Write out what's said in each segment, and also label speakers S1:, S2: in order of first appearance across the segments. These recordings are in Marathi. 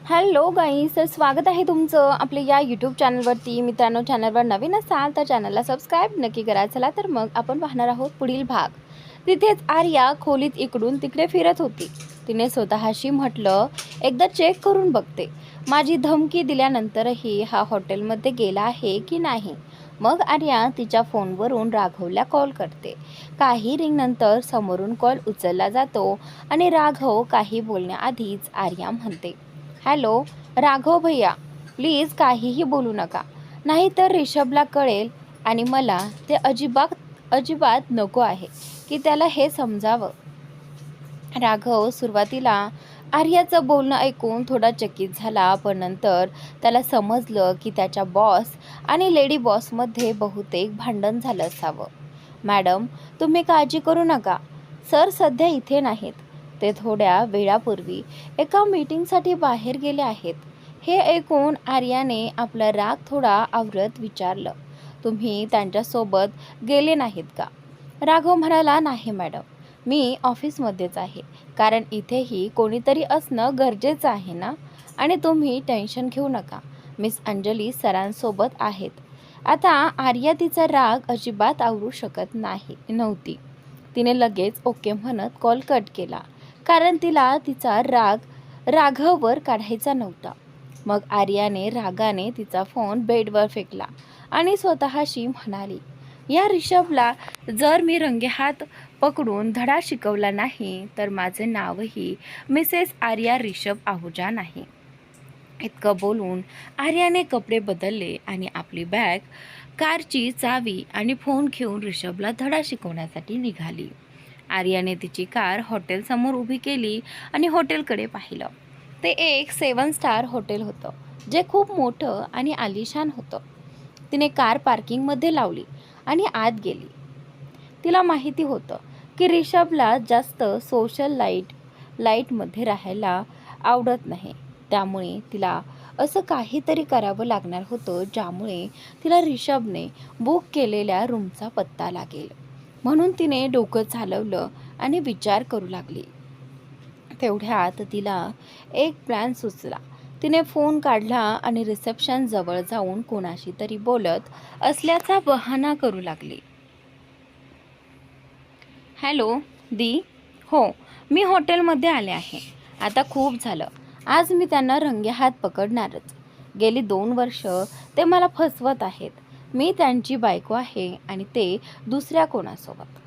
S1: हॅलो गाईस, तर स्वागत आहे तुमचं आपल्या या यूट्यूब चॅनलवरती. मित्रांनो, चॅनलवर नवीन असाल तर चॅनलला सबस्क्राईब नक्की करा. चला तर मग आपण पाहणार आहोत पुढील भाग. तिथेच आर्या खोलीत इकडून तिकडे फिरत होती. तिने स्वतःशी म्हटलं, एकदा चेक करून बघते, माझी धमकी दिल्यानंतरही हा हॉटेलमध्ये गेला आहे की नाही. मग आर्या तिच्या फोनवरून राघवला कॉल करते. काही रिंगनंतर समोरून कॉल उचलला जातो आणि राघव काही बोलण्याआधीच आर्या म्हणते, हॅलो राघव भैया, प्लीज काहीही बोलू नका, नाहीतर रिषभला कळेल आणि मला ते अजिबात अजिबात नको आहे की त्याला हे समजावं. राघव सुरुवातीला आर्याचं बोलणं ऐकून थोडा चकित झाला, पण नंतर त्याला समजलं की त्याच्या बॉस आणि लेडी बॉसमध्ये बहुतेक भांडण झालं असावं. मॅडम, तुम्ही काळजी करू नका, सर सध्या इथे नाहीत, ते थोड्या वेळापूर्वी एका मीटिंगसाठी बाहेर गेले आहेत. हे ऐकून आर्याने आपला राग थोडा आवरत विचारलं, तुम्ही त्यांच्यासोबत गेले नाहीत का? राघव म्हणाला, नाही मॅडम, मी ऑफिसमध्येच आहे, कारण इथेही कोणीतरी असणं गरजेचं आहे ना. आणि तुम्ही टेन्शन घेऊ नका, मिस अंजली सरांसोबत आहेत. आता आर्या तिचा राग अजिबात आवरू शकत नव्हती. तिने लगेच ओके म्हणत कॉल कट केला, कारण तिला तिचा राग राघववर काढायचा नव्हता. मग आर्याने रागाने तिचा फोन बेडवर फेकला आणि स्वतःशी म्हणाली, या रिषभला जर मी रंगेहात पकडून धडा शिकवला नाही तर माझे नावही मिसेस आर्या रिषभ आहुजा नाही. इतकं बोलून आर्याने कपडे बदलले आणि आपली बॅग, कारची चावी आणि फोन घेऊन रिषभला धडा शिकवण्यासाठी निघाली. आर्याने तिची कार हॉटेलसमोर उभी केली आणि हॉटेलकडे पाहिलं. ते एक 7 स्टार हॉटेल होतं, जे खूप मोठं आणि आलिशान होतं. तिने कार पार्किंगमध्ये लावली आणि आत गेली. तिला माहिती होतं की रिषभला जास्त सोशल लाईटमध्ये राहायला आवडत नाही, त्यामुळे तिला असं काहीतरी करावं लागणार होतं ज्यामुळे तिला रिषभने बुक केलेल्या रूमचा पत्ता लागेल. म्हणून तिने डोकं चालवलं आणि विचार करू लागली. तेवढ्यात तिला एक प्लॅन सुचला. तिने फोन काढला आणि रिसेप्शन जवळ जाऊन कोणाशी तरी बोलत असल्याचा बहाणा करू लागली. हॅलो दी, हो, मी हॉटेलमध्ये आले आहे. आता खूप झालं, आज मी त्यांना रंगेहात पकडणारच. गेली 2 वर्ष ते मला फसवत आहेत. मी त्यांची बायको आहे आणि ते दुसऱ्या कोणासोबत.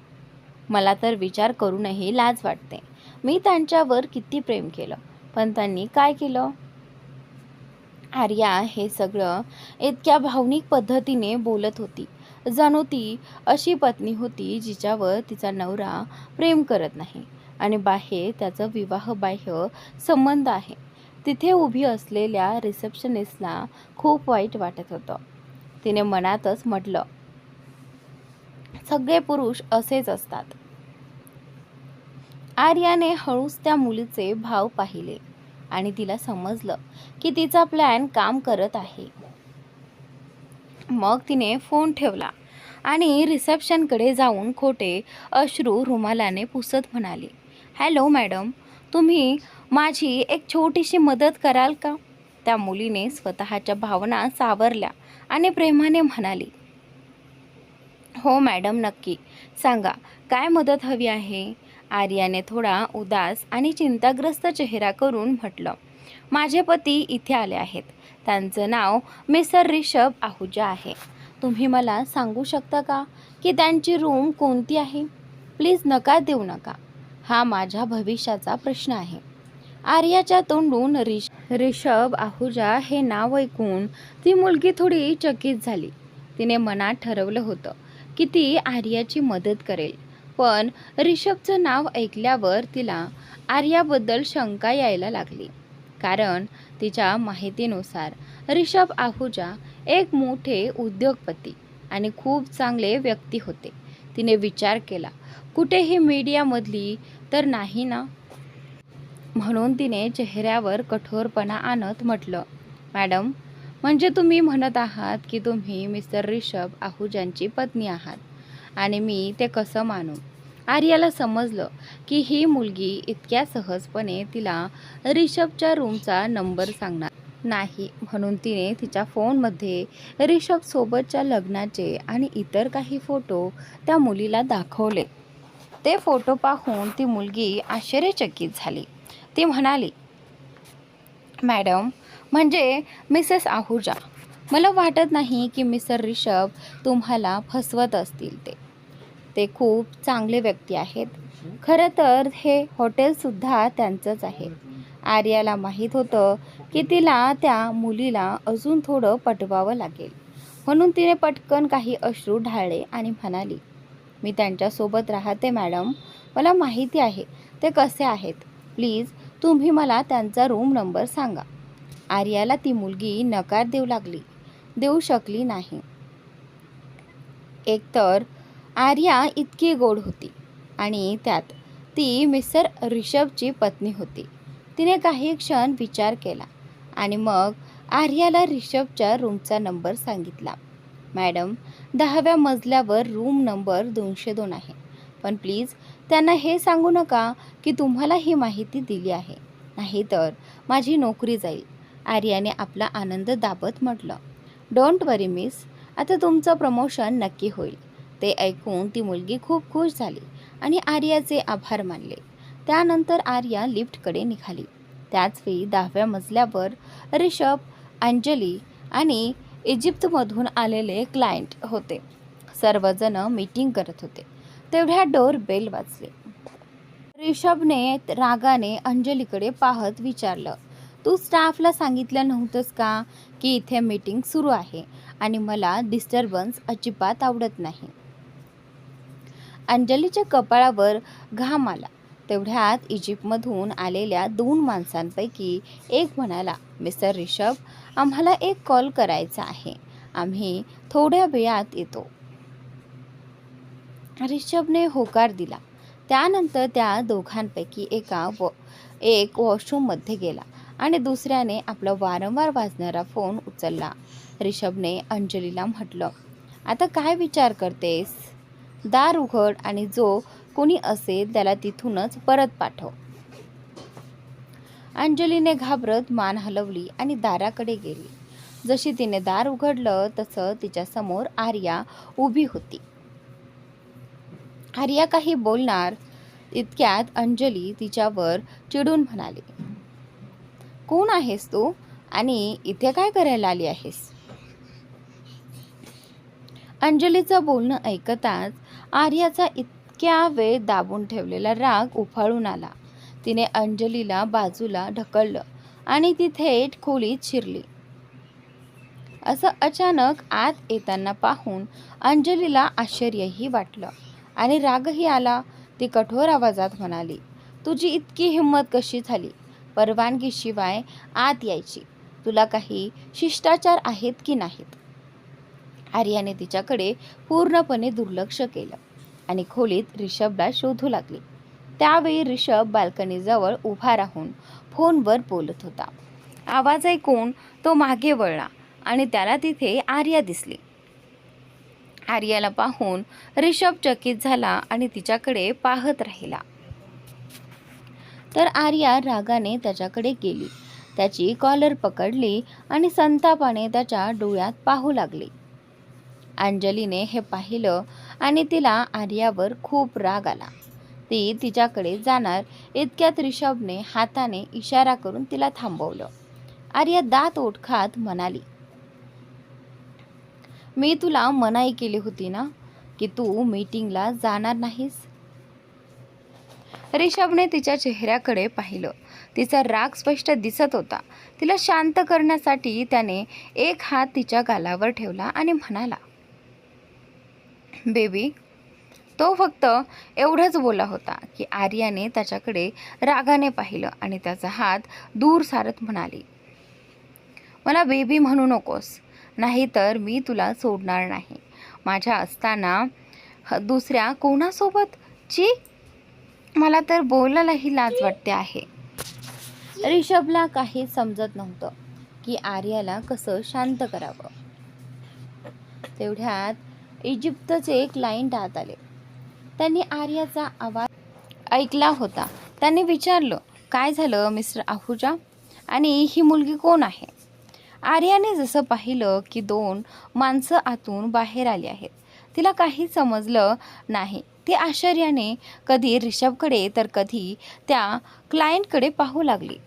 S1: मला तर विचार करूनही लाज वाटते. मी त्यांच्यावर किती प्रेम केलं, पण त्यांनी काय केलं? आर्या हे सगळं इतक्या भावनिक पद्धतीने बोलत होती, जणू ती अशी पत्नी होती जिच्यावर तिचा नवरा प्रेम करत नाही आणि बाहेर त्याचा विवाहबाह्य संबंध आहे. तिथे उभी असलेल्या रिसेप्शनिस्टला खूप वाईट वाटत होतं. तिने मनातच म्हटलं, सगळे पुरुष असेच असतात. आर्याने हळूच त्या मुलीचे भाव पाहिले आणि तिला समजलं की तिचा प्लॅन काम करत आहे. मग तिने फोन ठेवला आणि रिसेप्शनकडे जाऊन खोटे अश्रू रुमालाने पुसत म्हणाली, हॅलो मॅडम, तुम्ही माझी एक छोटीशी मदत कराल का? त्या मुलीने स्वतःच्या भावना सावरल्या आणि प्रेमाने म्हणाली, हो मॅडम, नक्की सांगा, काय मदत हवी आहे? आर्याने थोडा उदास आणि चिंताग्रस्त चेहरा करून म्हटलं, माझे पती इथे आले आहेत. त्यांचं नाव मिस्टर रिषभ आहुजा आहे. तुम्ही मला सांगू शकता का की त्यांची रूम कोणती आहे? प्लीज नकार देऊ नका, हा माझ्या भविष्याचा प्रश्न आहे. आर्याच्या तोंडून रिषभ आहुजा हे नाव ऐकून ती मुलगी थोडी चकित झाली. तिने मनात ठरवलं होतं की ती आर्याची मदत करेल, पण रिषभचं नाव ऐकल्यावर तिला आर्याबद्दल शंका यायला लागली. कारण तिच्या माहितीनुसार रिषभ आहुजा एक मोठे उद्योगपती आणि खूप चांगले व्यक्ती होते. तिने विचार केला, कुठेही मीडियामधली तर नाही ना. म्हणून तिने चेहऱ्यावर कठोरपणा आणत म्हटलं, मॅडम, म्हणजे तुम्ही म्हणत आहात की तुम्ही मिस्टर रिषभ आहुजांची पत्नी आहात आणि मी ते कसं मानू? आर्याला समजलं की ही मुलगी इतक्या सहजपणे तिला ऋषभच्या रूमचा नंबर सांगणार नाही, म्हणून तिने तिच्या फोनमध्ये ऋषभसोबतच्या लग्नाचे आणि इतर काही फोटो त्या मुलीला दाखवले. ते फोटो पाहून ती मुलगी आश्चर्यचकित झाली. ती म्हणाली, मॅडम, म्हणजे मिसेस आहुजा, मला वाटत नाही की मिस्टर ऋषभ तुम्हाला फसवत असतील. ते खूप चांगले व्यक्ती आहेत. खरं तर हे हॉटेलसुद्धा त्यांचंच आहे. आर्याला माहीत होतं की तिला त्या मुलीला अजून थोडं पटवावं लागेल, म्हणून तिने पटकन काही अश्रू ढाळले आणि म्हणाली, मी त्यांच्यासोबत राहते मॅडम, मला माहिती आहे ते कसे आहेत. प्लीज तुम्ही मला त्यांचा रूम नंबर सांगा. आर्याला ती मुलगी नकार देऊ शकली नाही. एकतर आर्या इतकी गोड होती आणि त्यात ती मिस्टर ऋषभची पत्नी होती. तिने काही क्षण विचार केला आणि मग आर्याला ऋषभच्या रूमचा नंबर सांगितला. मॅडम, 10व्या मजल्यावर रूम नंबर 202 आहे. पण प्लीज त्यांना हे सांगू नका की तुम्हाला ही माहिती दिली आहे, नाहीतर माझी नोकरी जाईल. आर्याने आपला आनंद दाबत म्हटलं. डोंट वरी मिस, आता तुमचं प्रमोशन नक्की होईल. ते ऐकून ती मुलगी खूप खुश झाली आणि आर्याचे आभार मानले. त्यानंतर आर्या लिफ्टकडे निघाली. त्याचवेळी 10व्या मजल्यावर ऋषभ, अंजली आणि इजिप्तमधून आलेले क्लायंट होते. सर्वजण मीटिंग करत होते. तेवढ्या डोर बेल वाजले. ऋषभने रागाने अंजलीकडे पाहत विचारलं, तू स्टाफला सांगितलं नव्हतंस का की इथे मीटिंग सुरू आहे आणि मला डिस्टर्बन्स अजिबात आवडत नाही. अंजलीच्या कपाळावर घाम आला. तेवढ्यात इजिप्तमधून आलेल्या 2 माणसांपैकी एक म्हणाला, मिस्टर ऋषभ, आम्हाला एक कॉल करायचा आहे. आम्ही थोड्या वेळात येतो. ऋषभने होकार दिला. त्यानंतर त्या दोघांपैकी एक वॉशरूममध्ये गेला आणि दुसऱ्याने आपला वारंवार वाजणारा फोन उचलला. ऋषभने अंजलीला म्हटलं, आता काय विचार करतेस? दार उघड आणि जो कोणी असेल त्याला तिथूनच परत पाठव. अंजलीने घाबरत मान हलवली आणि दाराकडे गेली. जशी तिने दार उघडलं तसं तिच्यासमोर आर्या उभी होती. आर्या काही बोलणार इतक्यात अंजली तिच्यावर चिडून म्हणाली, कोण आहेस तू आणि इथे काय करायला आली आहेस? अंजलीचं बोलणं ऐकताच आर्याचा इतक्या वेळ दाबून ठेवलेला राग उफाळून आला. तिने अंजलीला बाजूला ढकललं आणि ती थेट खोलीत शिरली. असं अचानक आत येताना पाहून अंजलीला आश्चर्यही वाटलं आणि रागही आला. ती कठोर आवाजात म्हणाली, तुझी इतकी हिंमत कशी झाली परवानगीशिवाय आत यायची? तुला काही शिष्टाचार आहेत की नाहीत? आर्याने तिच्याकडे पूर्णपणे दुर्लक्ष केलं आणि खोलीत ऋषभला शोधू लागली. त्यावेळी ऋषभ बाल्कनीजवळ उभा राहून फोनवर बोलत होता. आवाज ऐकून तो मागे वळला आणि त्याला तिथे आर्या दिसली. आर्याला पाहून ऋषभ चकित झाला आणि तिच्याकडे पाहत राहिला. तर आर्या रागाने त्याच्याकडे गेली, त्याची कॉलर पकडली आणि संतापाने त्याच्या डोळ्यात पाहू लागली. अंजलीने हे पाहिलं आणि तिला आर्यावर खूप राग आला. ती तिच्याकडे जाणार इतक्यात ऋषभने हाताने इशारा करून तिला थांबवलं. आर्या दात ओठ खात म्हणाली, मी तुला मनाई केली होती ना की तू मीटिंगला जाणार नाहीस? ऋषभने तिच्या चेहऱ्याकडे पाहिलं. तिचा राग स्पष्ट दिसत होता. तिला शांत करण्यासाठी त्याने एक हात तिच्या गालावर ठेवला आणि म्हणाला, बेबी. तो फक्त एवढंच बोलला होता की आर्याने त्याच्याकडे रागाने पाहिलं आणि त्याचा हात दूर सारत म्हणाली, मला बेबी म्हणू नकोस, नाहीतर मी तुला सोडणार नाही. माझ्या असताना दुसऱ्या कोणासोबत? ची, मला तर बोलायलाही लाज वाटते आहे. ऋषभला काही समजत नव्हतं की आर्याला कसं शांत करावं. तेवढ्यात इजिप्तचे क्लायंट आत आले. त्यांनी आर्याचा आवाज ऐकला होता. त्यांनी विचारलं, काय झालं मिस्टर आहुजा, आणि ही मुलगी कोण आहे? आर्याने जसं पाहिलं की 2 माणसं आतून बाहेर आली आहेत. तिला काही समजलं नाही. ती आश्चर्याने कधी ऋषभकडे तर कधी त्या क्लायंटकडे पाहू लागली.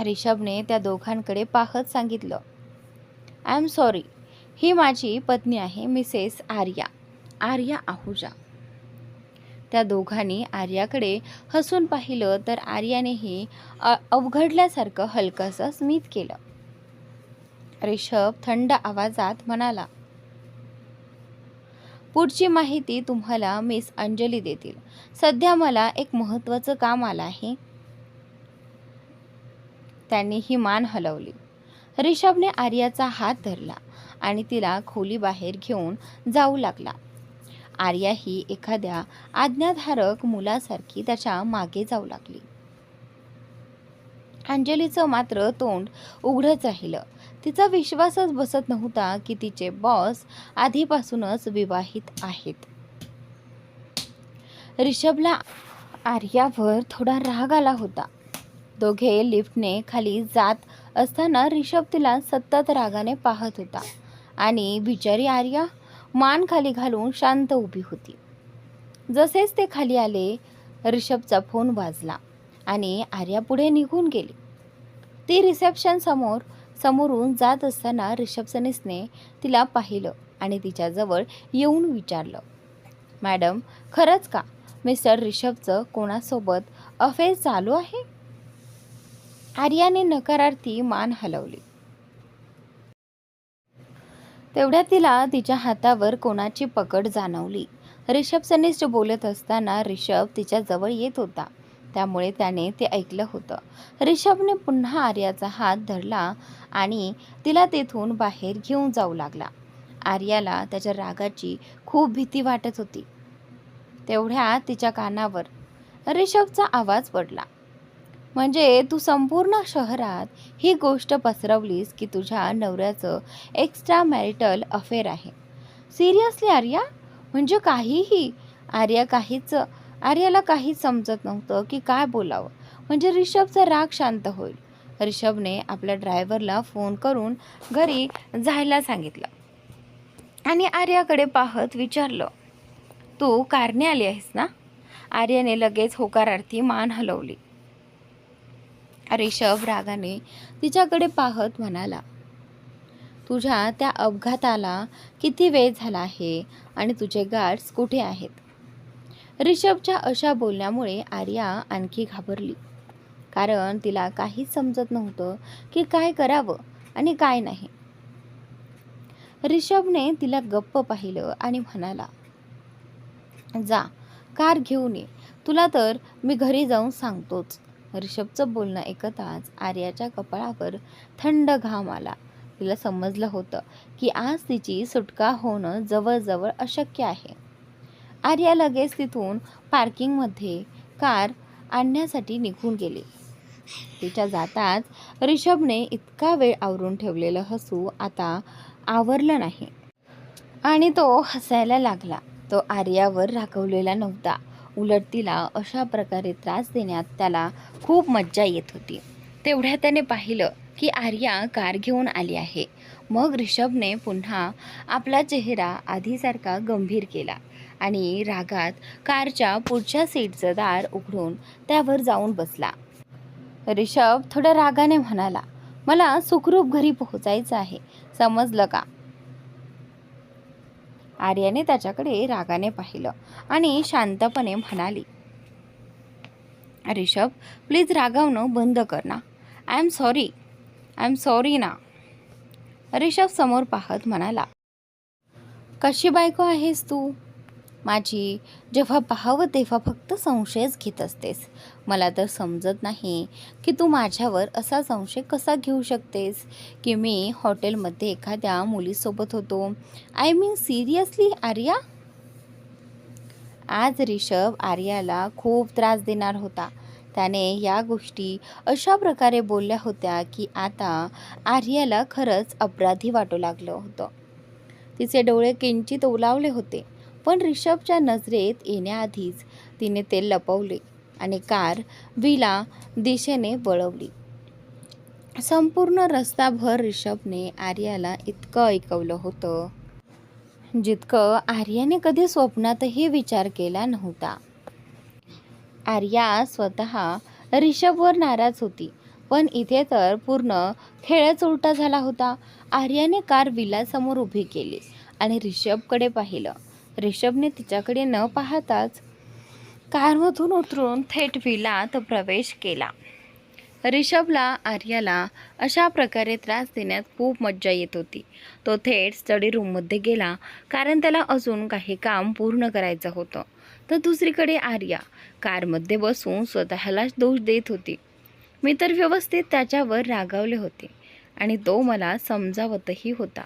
S1: ऋषभने त्या दोघांकडे पाहत सांगितलं, आय एम सॉरी, ही माझी पत्नी आहे, मिसेस आर्या आहुजा. त्या दोघांनी आर्याकडे हसून पाहिलं तर आर्यानेही अवघडल्यासारखं हलकंसं स्मित केलं. ऋषभ थंड आवाजात म्हणाला, पुढची माहिती तुम्हाला मिस अंजली देतील. सध्या मला एक महत्त्वाचं काम आलं आहे. त्यांनी ही मान हलवली. ऋषभने आर्याचा हात धरला आणि तिला खोलीबाहेर घेऊन जाऊ लागला. आर्या ही एखाद्या आज्ञाधारक मुलासारखी त्याच्या मागे जाऊ लागली. अंजलीचं मात्र तोंड उघडच राहिलं. तिचा विश्वासच बसत नव्हता की तिचे बॉस आधीपासूनच विवाहित आहेत. ऋषभला आर्यावर थोडा राग आला होता. दोघे लिफ्टने खाली जात असताना ऋषभ तिला सतत रागाने पाहत होता आणि बिचारी आर्या मान खाली घालून शांत उभी होती. जसेच ते खाली आले, ऋषभचा फोन वाजला आणि आर्या पुढे निघून गेली. ती रिसेप्शन समोरून जात असताना रिसेप्शनिस्टने तिला पाहिलं आणि तिच्याजवळ येऊन विचारलं, मॅडम, खरंच का मिस्टर ऋषभचं कोणासोबत अफेअर चालू आहे? आर्याने नकारार्थी मान हलवली. तेवढ्यात तिला तिच्या हातावर कोणाची पकड जाणवली. रिसेप्शनिस्ट बोलत असताना ऋषभ तिच्या जवळ येत होता, त्यामुळे त्याने ते ऐकलं होतं. ऋषभने पुन्हा आर्याचा हात धरला आणि तिला तेथून बाहेर घेऊन जाऊ लागला. आर्याला त्याच्या रागाची खूप भीती वाटत होती. तेवढ्यात तिच्या कानावर ऋषभचा आवाज पडला, म्हणजे तू संपूर्ण शहरात ही गोष्ट पसरवलीस की तुझ्या नवऱ्याचं एक्स्ट्रा मॅरिटल अफेअर आहे. सिरियसली आर्या? म्हणजे काहीही? आर्याला काहीच समजत नव्हतं की काय बोलावं. म्हणजे ऋषभचा राग शांत होईल. ऋषभने आपल्या ड्रायव्हरला फोन करून घरी जायला सांगितलं आणि आर्याकडे पाहत विचारलं, तू कारने आली आहेस ना? आर्याने लगेच होकारार्थी मान हलवली. ऋषभ रागाने तिच्याकडे पाहत म्हणाला, तुझ्या त्या अपघाताला किती वेळ झाला आहे आणि तुझे गार्ड्स कुठे आहेत? ऋषभच्या अशा बोलण्यामुळे आर्या आणखी घाबरली, कारण तिला काहीच समजत नव्हतं की काय करावं आणि काय नाही. ऋषभने तिला गप्प पाहिलं आणि म्हणाला, जा, कार घेऊन ये, तुला तर मी घरी जाऊन सांगतोच. ऋषभचं बोलणं ऐकताच आर्याच्या कपाळावर थंड घाम आला. तिला समजलं होतं की आज तिची सुटका होणं जवळजवळ अशक्य आहे. आर्या लगेच तिथून पार्किंगमध्ये कार आणण्यासाठी निघून गेली. तिच्या जाताच ऋषभने इतका वेळ आवरून ठेवलेलं हसू आता आवरलं नाही आणि तो हसायला लागला. तो आर्यावर रागवलेला नव्हता, उलट तिला अशा प्रकारे त्रास देण्यात त्याला खूप मज्जा येत होती. तेवढ्यात त्याने पाहिलं की आर्या कार घेऊन आली आहे. मग ऋषभने पुन्हा आपला चेहरा आधीसारखा गंभीर केला आणि रागात कारच्या पुढच्या सीटचं दार उघडून त्यावर जाऊन बसला. ऋषभ थोड्या रागाने म्हणाला, मला सुखरूप घरी पोहोचायचं आहे, समजलं का? आर्याने त्याच्याकडे रागाने पाहिलं आणि शांतपणे म्हणाली, ऋषभ, प्लीज रागावणं बंद कर ना. आय एम सॉरी ना. ऋषभ समोर पाहत म्हणाला, कशी बायको आहेस तू माझी? जेव्हा पाहावं तेव्हा फक्त संशयच घेत असतेस. मला तर समजत नाही की तू माझ्यावर असा संशय कसा घेऊ शकतेस की मी हॉटेलमध्ये एखाद्या मुलीसोबत होतो. I mean seriously Arya? आज ऋषभ आर्याला खूप त्रास देणार होता. त्याने या गोष्टी अशा प्रकारे बोलल्या होत्या की आता आर्याला खरंच अपराधी वाटू लागलं होतं. तिचे डोळे किंचित ओलावले होते, पण रिषभच्या नजरेत येण्याआधीच तिने ते लपवले आणि कार विला दिशेने वळवली. संपूर्ण रस्ताभर रिषभने आर्याला इतकं ऐकवलं होतं जितकं आर्याने कधी स्वप्नातही विचार केला नव्हता. आर्या स्वतः रिषभवर नाराज होती, पण इथे तर पूर्ण खेळच उलटा झाला होता. आर्याने कार विलासमोर उभी केली आणि रिषभकडे पाहिलं. रिषभने तिच्याकडे न पाहताच कारमधून उतरून थेट विलात प्रवेश केला. रिषभला आर्याला अशा प्रकारे त्रास देण्यात खूप मज्जा येत होती. तो थेट स्टडी रूममध्ये गेला, कारण त्याला अजून काही काम पूर्ण करायचं होतं. तर दुसरीकडे आर्या कारमध्ये बसून स्वतःलाच दोष देत होती. मी तर व्यवस्थित त्याच्यावर रागावले होते आणि तो मला समजावतही होता,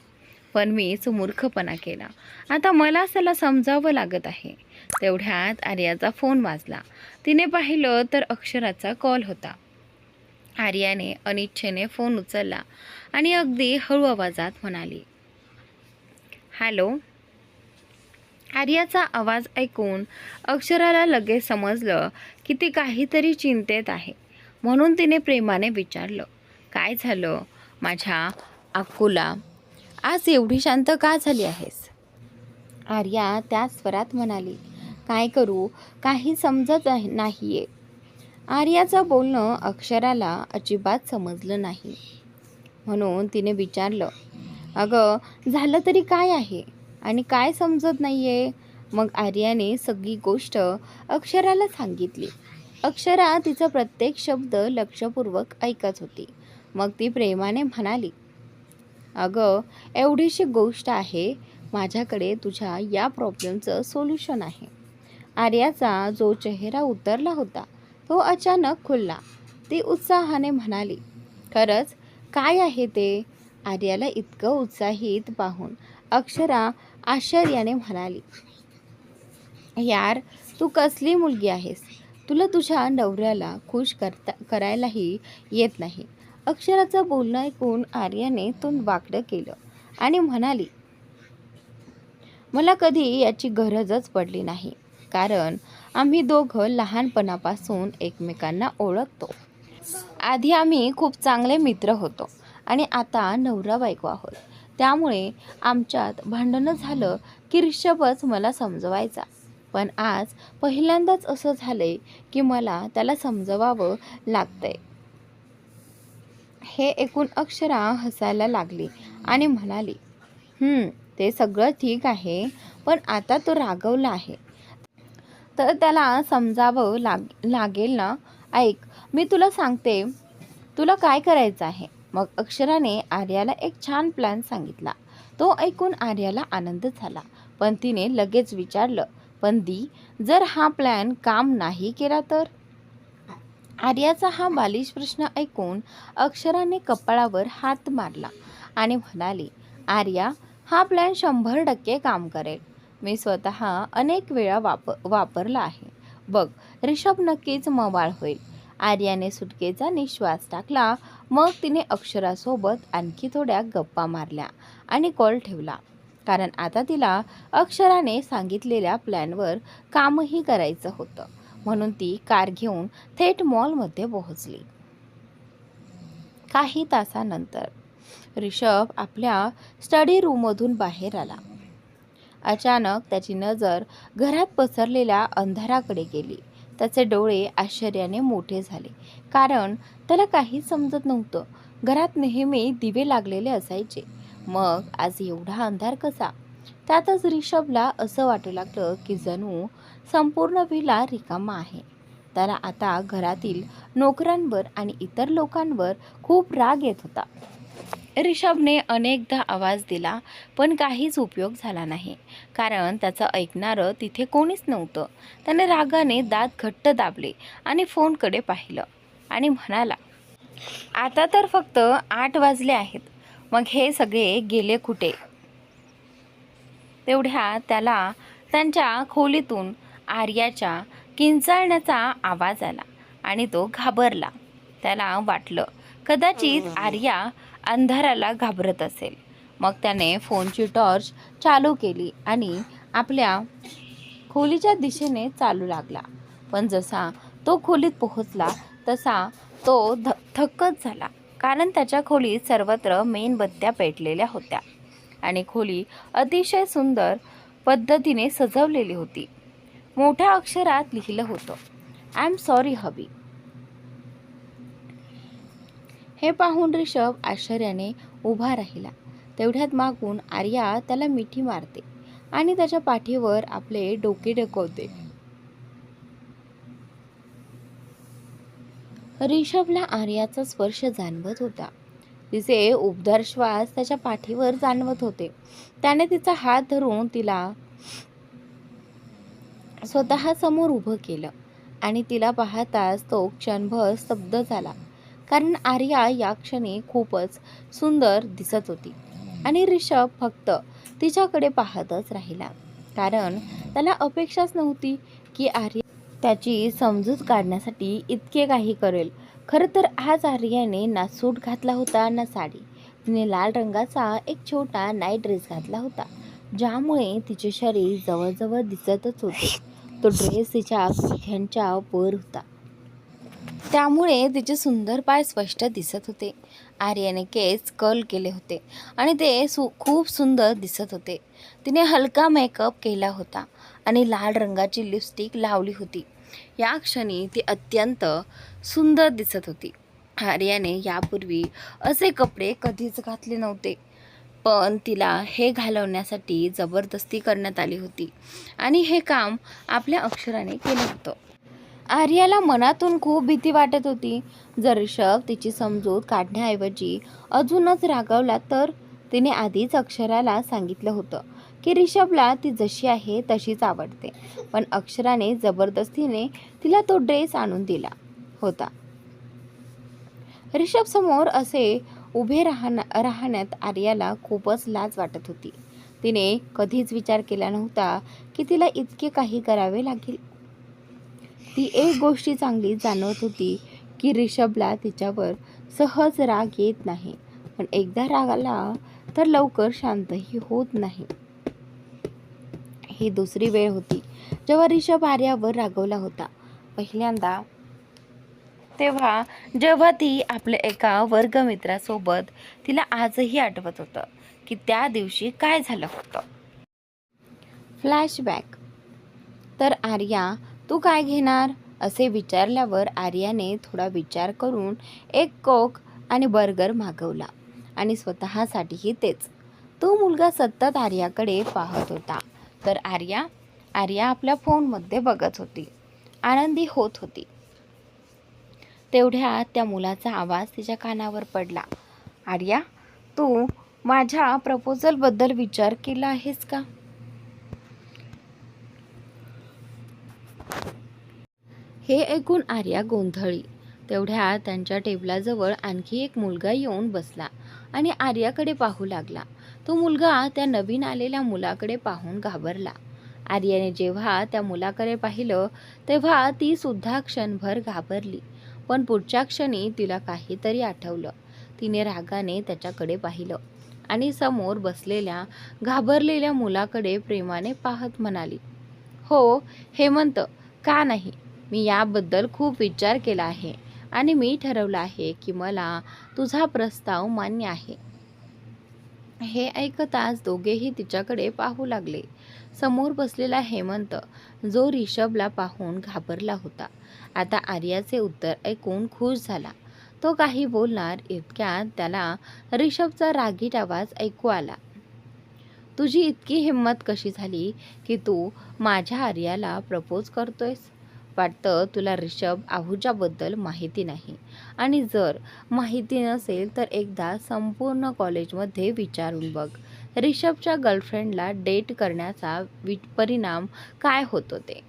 S1: पण मीच मूर्खपणा केला. आता मलाच त्याला समजावं लागत आहे. तेवढ्यात आर्याचा फोन वाजला. तिने पाहिलं तर अक्षराचा कॉल होता. आर्याने अनिच्छेने फोन उचलला आणि अगदी हळू आवाजात म्हणाली, हॅलो. आर्याचा आवाज ऐकून अक्षराला लगेच समजलं की ती काहीतरी चिंतेत आहे. म्हणून तिने प्रेमाने विचारलं, काय झालं माझ्या अक्कूला? आज एवढी शांत का झाली आहेस? आर्या त्याच स्वरात म्हणाली, काय करू, काही समजत नाहीये. आर्याचं बोलणं अक्षराला अजिबात समजलं नाही. म्हणून तिने विचारलं, अगं झालं तरी काय आहे आणि काय समजत नाहीये? मग आर्याने सगळी गोष्ट अक्षराला सांगितली. अक्षरा तिचा प्रत्येक शब्द लक्षपूर्वक ऐकत होती. मग ती प्रेमाने म्हणाली, अगं एवढीशी गोष्ट आहे, माझ्याकडे तुझ्या या प्रॉब्लेमचं सोल्युशन आहे. आर्याचा जो चेहरा उतरला होता तो अचानक खुलला. ती उत्साहाने म्हणाली, खरंच? काय आहे ते? आर्याला इतकं उत्साहित पाहून अक्षरा आश्चर्याने म्हणाली, यार तू कसली मुलगी आहेस, तुला तुझ्या नवऱ्याला खुश करायलाही येत नाही. अक्षराचं बोलणं ऐकून आर्याने तोंड वाकडं केलं आणि म्हणाली, मला कधी याची गरजच पडली नाही, कारण आम्ही दोघं लहानपणापासून एकमेकांना ओळखतो. आधी आम्ही खूप चांगले मित्र होतो आणि आता नवरा बायको आहोत. त्यामुळे आमच्यात भांडणं झालं की रिषभच मला समजवायचा. पण आज पहिल्यांदाच असं झालंय की मला त्याला समजवावं लागतंय. हे ऐकून अक्षरा हसायला लागली आणि म्हणाली, ते सगळं ठीक आहे, पण आता तो रागवला आहे तर त्याला समजावं लागेल ना. ऐक, मी तुला सांगते तुला काय करायचं आहे. मग अक्षराने आर्याला एक छान प्लॅन सांगितला. तो ऐकून आर्याला आनंद झाला, पण तिने लगेच विचारलं, पण दी, जर हा प्लॅन काम नाही केला तर? आर्याचा हा बालिश प्रश्न ऐकून अक्षराने कपाळावर हात मारला आणि म्हणाली, आर्या, हा प्लॅन 100% काम करेल. मी स्वतः अनेक वेळा वापरला आहे. बघ, रिषभ नक्कीच मवाळ होईल. आर्याने सुटकेचा निश्वास टाकला. मग तिने अक्षरासोबत आणखी थोड्या गप्पा मारल्या आणि कॉल ठेवला, कारण आता तिला अक्षराने सांगितलेल्या प्लॅनवर कामही करायचं होतं. म्हणून ती कार घेऊन थेट मॉलमध्ये पोहोचली. काही तासानंतर रिषभ आपल्या स्टडी रूममधून बाहेर आला. अचानक त्याची नजर घरात पसरलेल्या अंधाराकडे गेली. त्याचे डोळे आश्चर्याने मोठे झाले, कारण त्याला काहीच समजत नव्हतं. घरात नेहमी दिवे लागलेले असायचे, मग आज एवढा अंधार कसा? त्यातच रिषभला असं वाटू लागलं की जणू संपूर्ण विला रिकामा आहे. त्याला आता घरातील नोकरांवर आणि इतर लोकांवर खूप राग येत होता. रिषभने अनेकदा आवाज दिला, पण काहीच उपयोग झाला नाही, कारण त्याचं ऐकणारं तिथे कोणीच नव्हतं. त्याने रागाने दात घट्ट दाबले आणि फोनकडे पाहिलं आणि म्हणाला, आता तर फक्त 8 वाजले आहेत, मग हे सगळे गेले कुठे? तेवढ्या त्याला त्यांच्या खोलीतून आर्याच्या किंचाळण्याचा आवाज आला आणि तो घाबरला. त्याला वाटलं कदाचित आर्या अंधाराला घाबरत असेल. मग त्याने फोनची टॉर्च चालू केली आणि आपल्या खोलीच्या दिशेने चालू लागला. पण जसा तो खोलीत पोहोचला तसा तो थक्कच झाला, कारण त्याच्या खोलीत सर्वत्र मेणबत्त्या पेटलेल्या होत्या आणि खोली अतिशय सुंदर पद्धतीने सजवलेली होती. मोठ्या अक्षरात लिहिलं होतं, आय एम सॉरी हबी. हे पाहून ऋषभ आश्चर्याने उभा राहिला. तेवढ्यात मागून आर्या त्याला मिठी मारते आणि त्याच्या पाठीवर आपले डोके टेकवते. ऋषभला आर्याचा स्पर्श जाणवत होता. तिचे उबदार श्वास त्याच्या पाठीवर जाणवत होते. त्याने तिचा हात धरून तिला स्वतः समोर उभं केलं आणि तिला पाहताच तो क्षणभर स्तब्ध झाला, कारण आर्या या क्षणी खूपच सुंदर दिसत होती आणि ऋषभ फक्त तिच्याकडे पाहतच राहिला, कारण त्याला अपेक्षाच नव्हती की आर्या त्याची समजूत काढण्यासाठी इतके काही करेल. खरं तर आज आर्याने ना सूट घातला होता ना साडी. तिने लाल रंगाचा एक छोटा नाईट ड्रेस घातला होता, ज्यामुळे तिचे शरीर जवळजवळ दिसतच होते. तो ड्रेस तिच्या गुडघ्यांच्या वर होता, त्यामुळे तिचे सुंदर पाय स्पष्ट दिसत होते. आर्याने केस कर्ल केले होते आणि ते खूप सुंदर दिसत होते. तिने हलका मेकअप केला होता आणि लाल रंगाची लिपस्टिक लावली होती. या क्षणी ती अत्यंत सुंदर दिसत होती. आर्याने यापूर्वी असे कपडे कधीच घातले नव्हते, पण तिला हे घालवण्यासाठी जबरदस्ती करण्यात आली होती आणि हे काम आपल्या अक्षराने केलं होतं. आर्याला मनातून खूप भीती वाटत होती. जर ऋषभ तिची समजूत काढण्याऐवजी अजूनच रागावला तर? तिने आधीच अक्षराला सांगितलं होतं की ऋषभला ती जशी आहे तशीच आवडते, पण अक्षराने जबरदस्तीने तिला तो ड्रेस आणून दिला होता. ऋषभ समोर असे उभे राहण्यात आर्याला खूपच लाज वाटत होती. तिने कधीच विचार केला नव्हता की तिला इतके काही करावे लागेल. ती एक गोष्टी चांगली जाणवत होती की ऋषभला तिच्यावर सहज राग येत नाही, पण एकदा राग आला तर लवकर शांतही होत नाही. ही दुसरी वेळ होती जेव्हा ऋषभ आर्यावर रागवला होता पहिल्यांदा, तेव्हा जेव्हा ती आपल्या एका वर्गमित्रासोबत. तिला आजही आठवत होतं की त्या दिवशी काय झालं होतं. फ्लॅशबॅक. तर आर्या, तू काय घेणार असे विचारल्यावर आर्याने थोडा विचार करून एक कोक आणि बर्गर मागवला आणि स्वतःसाठीही तेच. तो मुलगा सतत आर्याकडे पाहत होता, तर आर्या आपल्या फोनमध्ये बघत होती, आनंदी होत होती. तेवढ्यात त्या मुलाचा आवाज तिच्या कानावर पडला. आर्या, तू माझ्या प्रपोजलबद्दल विचार केला आहेस का? हे ऐकून आर्या गोंधळली. तेवढ्यात त्यांच्या टेबलाजवळ आणखी एक मुलगा येऊन बसला आणि आर्याकडे पाहू लागला. तो मुलगा त्या नवीन आलेल्या मुलाकडे पाहून घाबरला. आर्याने जेव्हा त्या मुलाकडे पाहिलं तेव्हा ती सुद्धा क्षणभर घाबरली, पण पुढच्या क्षणी तिला काहीतरी आठवलं. तिने रागाने त्याच्याकडे पाहिलं आणि समोर बसलेल्या घाबरलेल्या मुलाकडे प्रेमाने पाहत म्हणाली, हो हेमंत, का नाही, मी याबद्दल खूप विचार केला आहे आणि मी ठरवलं आहे की मला तुझा प्रस्ताव मान्य आहे. हे ऐकताच दोघेही तिच्याकडे पाहू लागले. समोर बसलेला हेमंत, जो ऋषभला पाहून घाबरला होता, आता आर्याचे उत्तर ऐकून खुश झाला. तो काही बोलणार इतक्यात त्याला ऋषभचा रागीट आवाज ऐकू आला. तुझी इतकी हिंमत कशी झाली की तू माझ्या आर्याला प्रपोज करतोयस? वाटतं तुला ऋषभ आहूजाबद्दल माहिती नाही, आणि जर माहिती नसेल तर एकदा संपूर्ण कॉलेजमध्ये विचारून बघ, ऋषभच्या गर्लफ्रेंडला डेट करण्याचा परिणाम काय होतो ते.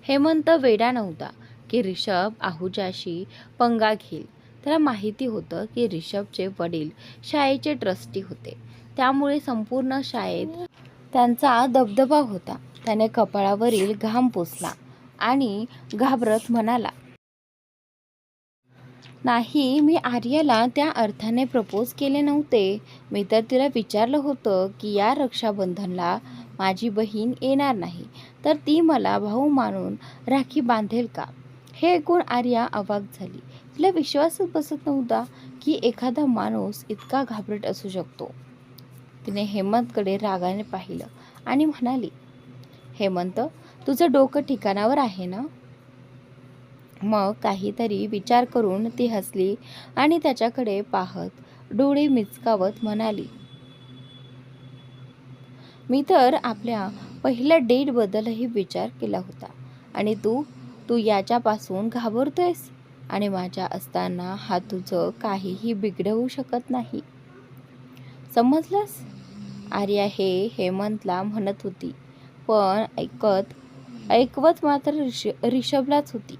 S1: हेमंत वेडा नव्हता की ऋषभ आहूजाशी पंगा घेईल. त्याला माहिती होतं की ऋषभचे वडील शाळेचे ट्रस्टी होते, त्यामुळे संपूर्ण शाळेत त्यांचा दबदबा होता. त्याने कपाळावरील घाम पुसला आणि घाबरत म्हणाला, नाही, मी आर्याला त्या अर्थाने प्रपोज केले नव्हते. मी तर तिला विचारलं होतं की या रक्षाबंधनला माझी बहीण येणार नाही तर ती मला भाऊ मानून राखी बांधेल का? हे ऐकून आर्या अवाक झाली. तिला विश्वासच बसत नव्हता की एखादा माणूस इतका घाबरट असू शकतो. तिने हेमंतकडे रागाने पाहिलं आणि म्हणाली, हेमंत, तुझं डोकं ठिकाणावर आहे ना? मग काहीतरी विचार करून ती हसली आणि त्याच्याकडे पाहत डोळे मिचकावत म्हणाली, मी तर आपल्या पहिल्या डेटबद्दलही विचार केला होता आणि तू तू याच्यापासून घाबरतोयस आणि माझ्या असताना हा तुझं काहीही बिघडवू शकत नाही. समजलंस? आर्या हे हेमंतला म्हणत होती, पण ऐकवत मात्र रिषभलाच होती.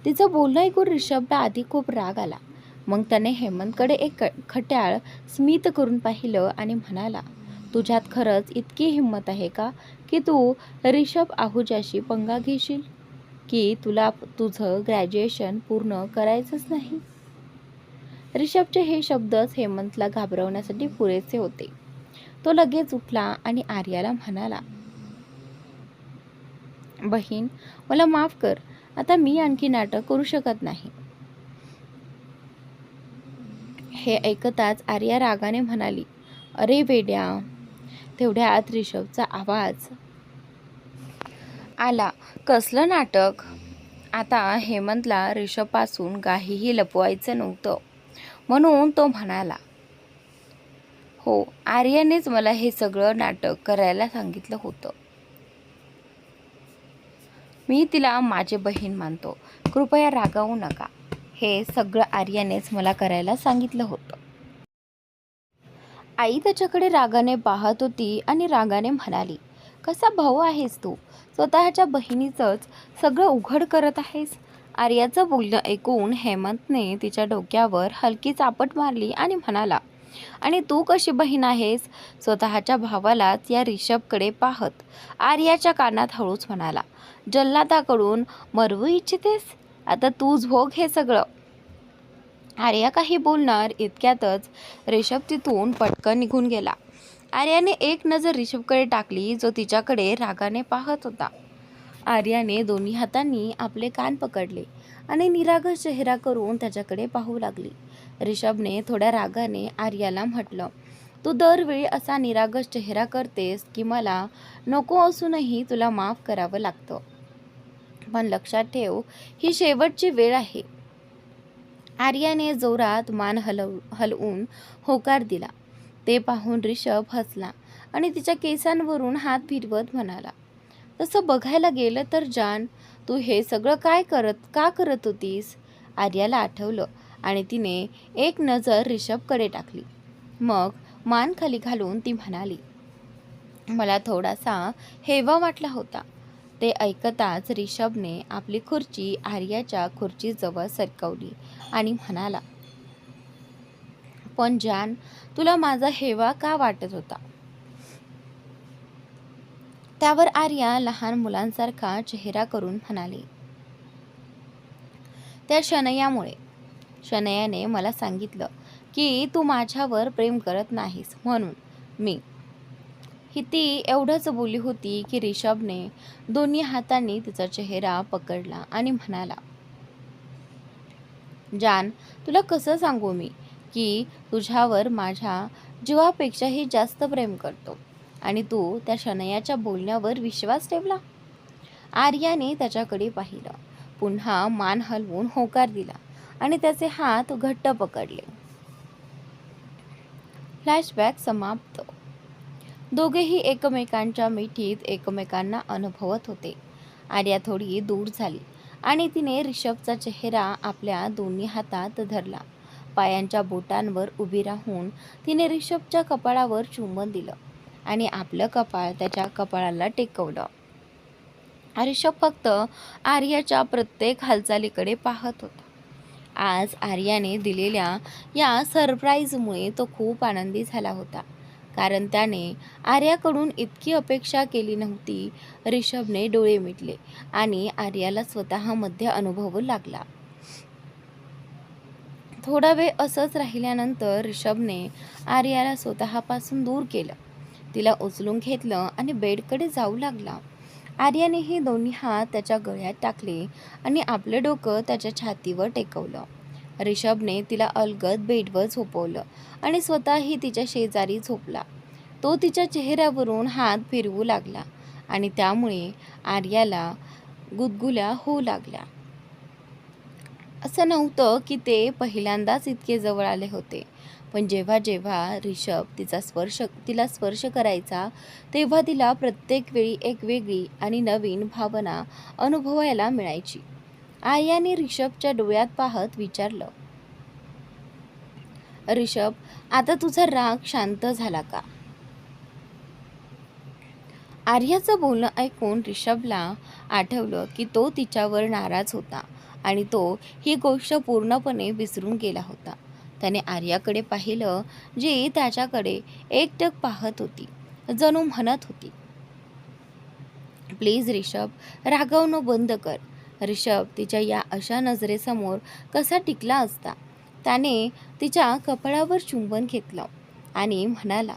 S1: तिचं बोलणं ऐकून रिषभला आधी खूप राग आला. मग त्याने हेमंतकडे एक खट्याळ स्मित करून पाहिलं आणि म्हणाला, तुझ्यात खरंच इतकी हिंमत आहे का की तू रिषभ आहुजाशी पंगा घेशील? की तुला तुझं ग्रॅज्युएशन पूर्ण करायचंच नाही? रिषभचे हे शब्दच हेमंतला घाबरवण्यासाठी पुरेसे होते. तो लगेच उठला आणि आर्याला म्हणाला, बहीण, मला माफ कर. आता मी आणखी नाटक करू शकत नाही. हे ऐकताच आर्या रागाने म्हणाली, अरे वेड्या. तेवढ्यात रिषभचा आवाज आला, कसलं नाटक? आता हेमंतला रिषभपासून काहीही लपवायचं नव्हतं, म्हणून तो म्हणाला, हो, आर्यानेच मला हे सगळं नाटक करायला सांगितलं होतं. मी तिला माझी बहीण मानतो, कृपया रागावू नका. हे सगळं आर्यानेच मला करायला सांगितलं होतं. आई त्याच्याकडे रागाने पाहत होती आणि रागाने म्हणाली, कसा भाऊ आहेस तू? स्वतःच्या बहिणीचंच सगळं उघड करत आहेस. आर्याचं बोलणं ऐकून हेमंतने तिच्या डोक्यावर हलकी चापट मारली आणि म्हणाला, आणि तू कशी बहीण आहेस? स्वतःच्या भावालाच या रिषभकडे पाहत आर्याच्या कानात हळूच म्हणाला, जल्लादाकडून मरवू इच्छितेस? आता तूच भोग हे सगळं. आर्या काही बोलणार इतक्यातच रिषभ तिथून पटकन निघून गेला. आर्याने एक नजर रिषभकडे टाकली, जो तिच्याकडे रागाने पाहत होता. आर्याने दोन्ही हातांनी आपले कान पकडले आणि निरागस चेहरा करून त्याच्याकडे पाहू लागली. रिषभने थोड्या रागाने आर्याला म्हटलं, तू दरवेळी असा निरागस चेहरा करतेस की मला नको असूनही तुला माफ करावं लागतं. पण लक्षात ठेव, ही शेवटची वेळ आहे. आर्याने जोरात मान हलवून होकार दिला. ते पाहून रिषभ हसला आणि तिच्या केसांवरून हात फिरवत म्हणाला, तसं बघायला गेलं तर जान, तू हे सगळं का करत होतीस? आर्याला आठवलं आणि तिने एक नजर रिषभकडे टाकली. मग मान खाली घालून ती म्हणाली, मला थोडासा हेवा वाटला होता. ते ऐकताच रिषभने आपली खुर्ची आर्याच्या खुर्चीजवळ सरकवली आणि म्हणाला, पण जान, तुला माझा हेवा का वाटत होता? त्यावर आर्या लहान मुलांसारखा चेहरा करून म्हणाली, त्या शनयामुळे. शनयाने मला सांगितलं की तू माझ्यावर प्रेम करत नाहीस म्हणून मी. ही ती एवढंच बोलली होती की रिषभने दोन्ही हातांनी तिचा चेहरा पकडला आणि म्हणाला, जान, तुला कसं सांगू मी की तुझ्यावर माझ्या जीवापेक्षाही जास्त प्रेम करतो आणि तू त्या शनयाच्या बोलण्यावर विश्वास ठेवला? आर्याने त्याच्याकडे पाहिलं, पुन्हा मान हलवून होकार दिला आणि त्याचे हात घट्ट पकडले. फ्लॅशबॅक समाप्त. दोघेही एकमेकांच्या मिठीत एकमेकांना अनुभवत होते. आर्या थोडी दूर झाली आणि तिने रिषभचा चेहरा आपल्या दोन्ही हातात धरला. पायांच्या बोटांवर उभी राहून तिने रिषभच्या कपाळावर चुंबन दिलं आणि आपलं कपाळ त्याच्या कपाळाला टेकवलं. रिषभ फक्त आर्याच्या प्रत्येक हालचालीकडे पाहत होता. आज आर्याने दिलेल्या या सरप्राईजमुळे तो खूप आनंदी झाला होता, कारण त्याने आर्याकडून इतकी अपेक्षा केली नव्हती. रिषभने डोळे मिटले आणि आर्याला स्वतःमध्ये अनुभवू लागला. थोडा वेळ असंच राहिल्यानंतर रिषभने आर्याला स्वतःपासून दूर केलं. तिला उचलून घेतलं आणि बेडकडे जाऊ लागला. आर्यानेही दोन्ही हात त्याच्या गळ्यात टाकले आणि आपलं डोकं त्याच्या छातीवर टेकवलं. ऋषभने तिला अलगद बेडवर झोपवलं आणि स्वतःही तिच्या शेजारी झोपला. तो तिच्या चेहऱ्यावरून हात फिरवू लागला आणि त्यामुळे आर्याला गुदगुल्या होऊ लागल्या. असं नव्हतं की ते पहिल्यांदाच इतके जवळ आले होते, पण जेव्हा जेव्हा ऋषभ तिला स्पर्श करायचा तेव्हा तिला प्रत्येक वेळी एक वेगळी आणि नवीन भावना अनुभवायला मिळायची. आर्याने ऋषभच्या डोळ्यात पाहत विचारलं, ऋषभ, आता तुझा राग शांत झाला का? आर्याचं बोलणं ऐकून ऋषभला आठवलं की तो तिच्यावर नाराज होता आणि तो ही गोष्ट पूर्णपणे विसरून गेला होता. त्याने आर्याकडे पाहिलं, जी त्याच्याकडे एकटक पाहत होती, जणू म्हणत होती, प्लीज ऋषभ, रागावणं बंद कर. ऋषभ तिच्या या अशा नजरेसमोर कसा टिकला असता? त्याने तिच्या कपाळावर चुंबन घेतलं आणि म्हणाला,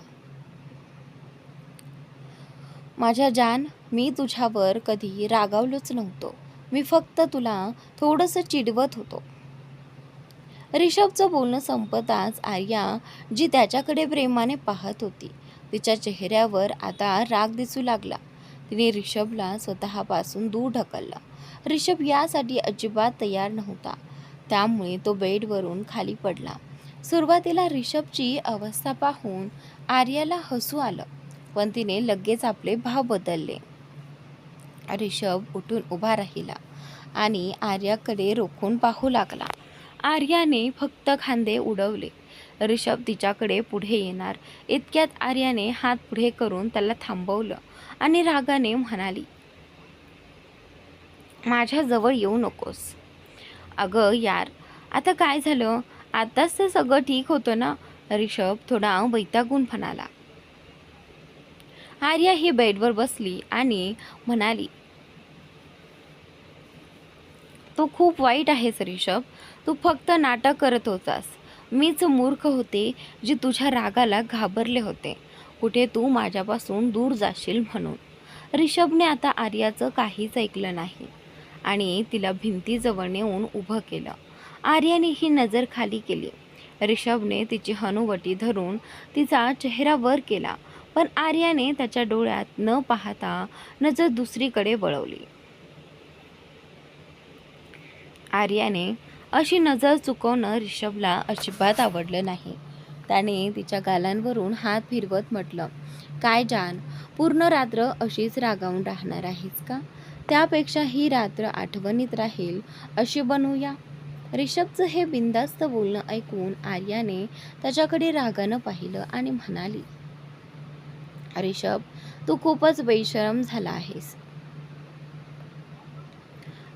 S1: माझ्या जान, मी तुझ्यावर कधी रागावलोच नव्हतो. मी फक्त तुला थोडंसं चिडवत होतो. ऋषभचं बोलणं संपताच आर्या, जी त्याच्याकडे प्रेमाने पाहत होती, तिच्या चेहऱ्यावर आता राग दिसू लागला. तिने ऋषभला स्वतःपासून दूर ढकललं. ऋषभ यासाठी अजिबात तयार नव्हता, त्यामुळे तो बेडवरून खाली पडला. सुरुवातीला ऋषभची अवस्था पाहून आर्याला हसू आलं, पण तिने लगेच आपले भाव बदलले. ऋषभ उठून उभा राहिला आणि आर्याकडे रोखून पाहू लागला. आर्याने फक्त खांदे उडवले. ऋषभ तिच्याकडे पुढे येणार इतक्यात आर्याने हात पुढे करून त्याला थांबवलं आणि रागाने म्हणाली, माझ्या जवळ येऊ नकोस. अगं यार, आता काय झालं? आताच ते सगळं ठीक होतं ना? ऋषभ थोडा वैतागून म्हणाला. आर्या ही बेडवर बसली आणि म्हणाली, तू खूप वाईट आहेस ऋषभ. तू फक्त नाटक करत होतास. मीच मूर्ख होते जी तुझ्या रागाला घाबरले होते. कुठे तू माझ्यापासून दूर जाशील म्हणून. ऋषभने आता आर्याचं काहीच ऐकलं नाही आणि तिला भिंतीजवळ नेऊन उभं केलं. आर्याने ही नजर खाली केली. ऋषभने तिची हनुवटी धरून तिचा चेहरा वर केला, पण आर्याने त्याच्या डोळ्यात न पाहता नजर दुसरीकडे वळवली. आर्याने अशी नजर चुकवणं ऋषभला अजिबात आवडलं नाही. त्याने तिच्या गालांवरून हात फिरवत म्हटलं, काय जान, पूर्ण रात्र अशीच रागावून राहणार आहेस का? त्यापेक्षा ही रात्र आठवणीत राहील अशी बनवूया. ऋषभचं हे बिनधास्त बोलणं ऐकून आर्याने त्याच्याकडे रागानं पाहिलं आणि म्हणाली, ऋषभ, तू खूपच बेशरम झाला आहेस.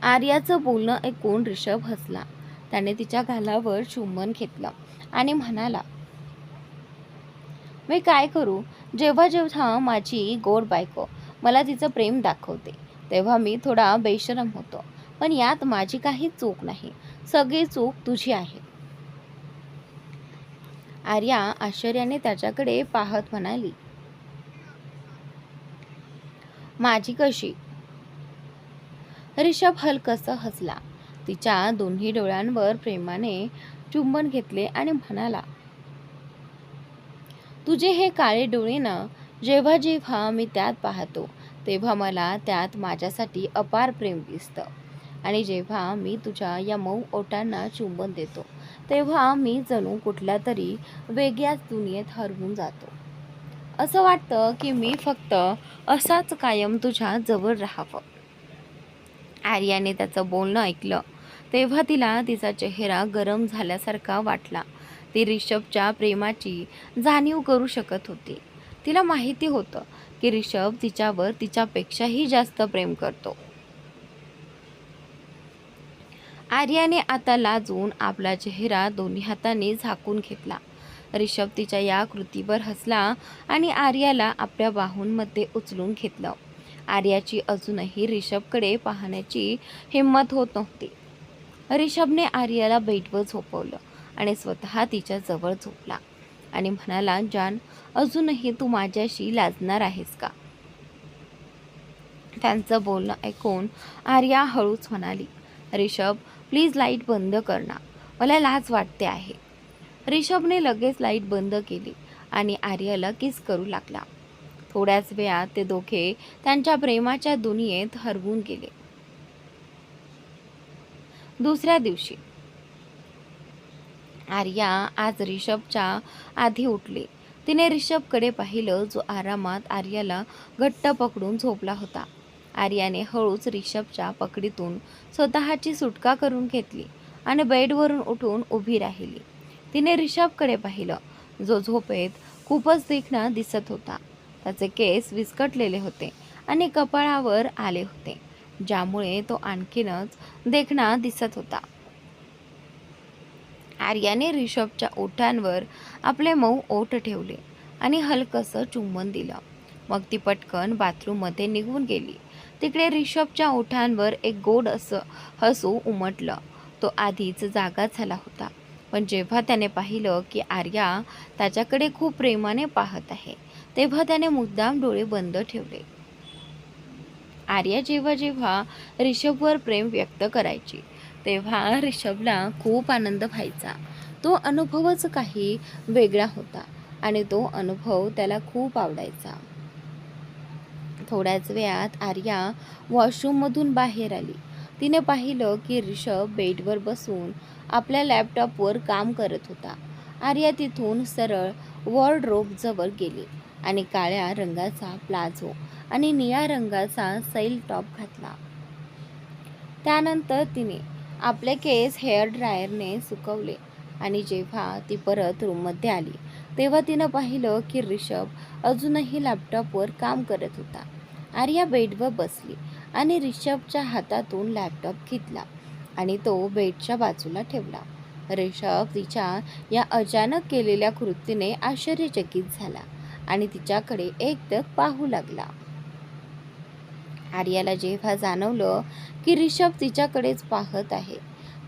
S1: आर्याचं बोलणं ऐकून ऋषभ हसला. त्याने तिच्या गालावर चुंबन घेतलं आणि म्हणाला, मी काय करू? जेव्हा जेव्हा माझी गोड बायको मला तिचं प्रेम दाखवते तेव्हा मी थोडा बेशरम होतो, पण यात माझी काही चूक नाही. सगळी चूक तुझी आहे. आर्या आश्चर्याने त्याच्याकडे पाहत म्हणाली, माझी कशी? ऋषभ हलकसं हसला. तिच्या दोन्ही डोळ्यांवर प्रेमाने चुंबन घेतले आणि म्हणाला, तुझे हे काळे डोळे ना, जेव्हा जेव्हा मी त्यात पाहतो तेव्हा मला त्यात माझ्यासाठी अपार प्रेम दिसतं. आणि जेव्हा मी तुझ्या या मऊ ओठांना चुंबन देतो तेव्हा मी जणू कुठल्या तरी वेगळ्याच दुनियेत हरवून जातो. असं वाटतं की मी फक्त असाच कायम तुझ्या जवळ राहावं. आर्याने त्याचं बोलणं ऐकलं तेव्हा तिला तिचा चेहरा गरम झाल्यासारखा वाटला. ती ऋषभच्या प्रेमाची जाणीव करू शकत होती. तिला माहिती होतं की ऋषभ तिच्यावर तिच्यापेक्षाही जास्त प्रेम करतो. आर्याने आता लाजून आपला चेहरा दोन्ही हातांनी झाकून घेतला. ऋषभ तिच्या या कृतीवर हसला आणि आर्याला आपल्या बाहूंमध्ये उचलून घेतलं. आर्याची अजूनही ऋषभकडे पाहण्याची हिंमत होत नव्हती. ऋषभने आर्याला बेडवर झोपवलं आणि स्वतः तिच्या जवळ झोपला. आणि म्हणाला, जान, अजूनही तू माझ्याशी लाजणार आहेस का? त्यांचं बोलणं ऐकून आर्या हळूच म्हणाली, रिषभ, प्लीज लाईट बंद कर ना, मला लाज वाटते आहे. रिषभने लगेच लाईट बंद केली आणि आर्याला किस करू लागला. थोड्याच वेळात ते दोघे त्यांच्या प्रेमाच्या दुनियेत हरवून गेले. दुसऱ्या दिवशी आर्या आज रिषभच्या आधी उठली. तिने रिषभकडे पाहिलं, जो आरामात आर्याला घट्ट पकडून झोपला होता. आर्याने हळूच रिषभच्या पकडीतून स्वतःची सुटका करून घेतली आणि बेडवरून उठून उभी राहिली. तिने रिषभकडे पाहिलं, जो झोपेत खूपच देखणा दिसत होता. त्याचे केस विस्कटलेले होते आणि कपाळावर आले होते, ज्यामुळे तो आणखीनच देखणा दिसत होता. आर्याने रिषभच्या ओठांवर आपले मऊ ओठ ठेवले आणि हलकसं चुंबन दिलं. मग ती पटकन बाथरूममध्ये निघून गेली. तिकडे रिषभच्या ओठांवर एक गोड असं हसू उमटलं. तो आधीच जागा झाला होता, पण जेव्हा त्याने पाहिलं की आर्या त्याच्याकडे खूप प्रेमाने पाहत आहे, तेव्हा त्याने मुद्दाम डोळे बंद ठेवले. आर्या जेव्हा जेव्हा रिषभवर प्रेम व्यक्त करायची, तेव्हा रिषभला खूप आनंद व्हायचा. तो अनुभवच काही वेगळा होता आणि तो अनुभव त्याला खूप आवडायचा. थोड्याच वेळात आर्या वॉशरूममधून बाहेर आली. तिने पाहिलं की रिषभ बेडवर बसून आपल्या लॅपटॉपवर काम करत होता. आर्या तिथून सरळ वॉर्डरोबजवळ गेली आणि काळ्या रंगाचा प्लाझो आणि निळ्या रंगाचा सैल टॉप घातला. त्यानंतर तिने आपले केस हेअर ड्रायरने सुकवले आणि जेव्हा ती परत रूममध्ये आली, तेव्हा तिनं पाहिलं की रिषभ अजूनही लॅपटॉपवर काम करत होता. आर्या बेडवर बसली आणि रिषभच्या हातातून लॅपटॉप घेतला आणि तो बेडच्या बाजूला ठेवला. रिषभ तिच्या या अचानक केलेल्या कृतीने आश्चर्यचकित झाला आणि तिच्याकडे एकटक पाहू लागला. आर्याला जेव्हा जाणवलं की रिषभ तिच्याकडेच पाहत आहे,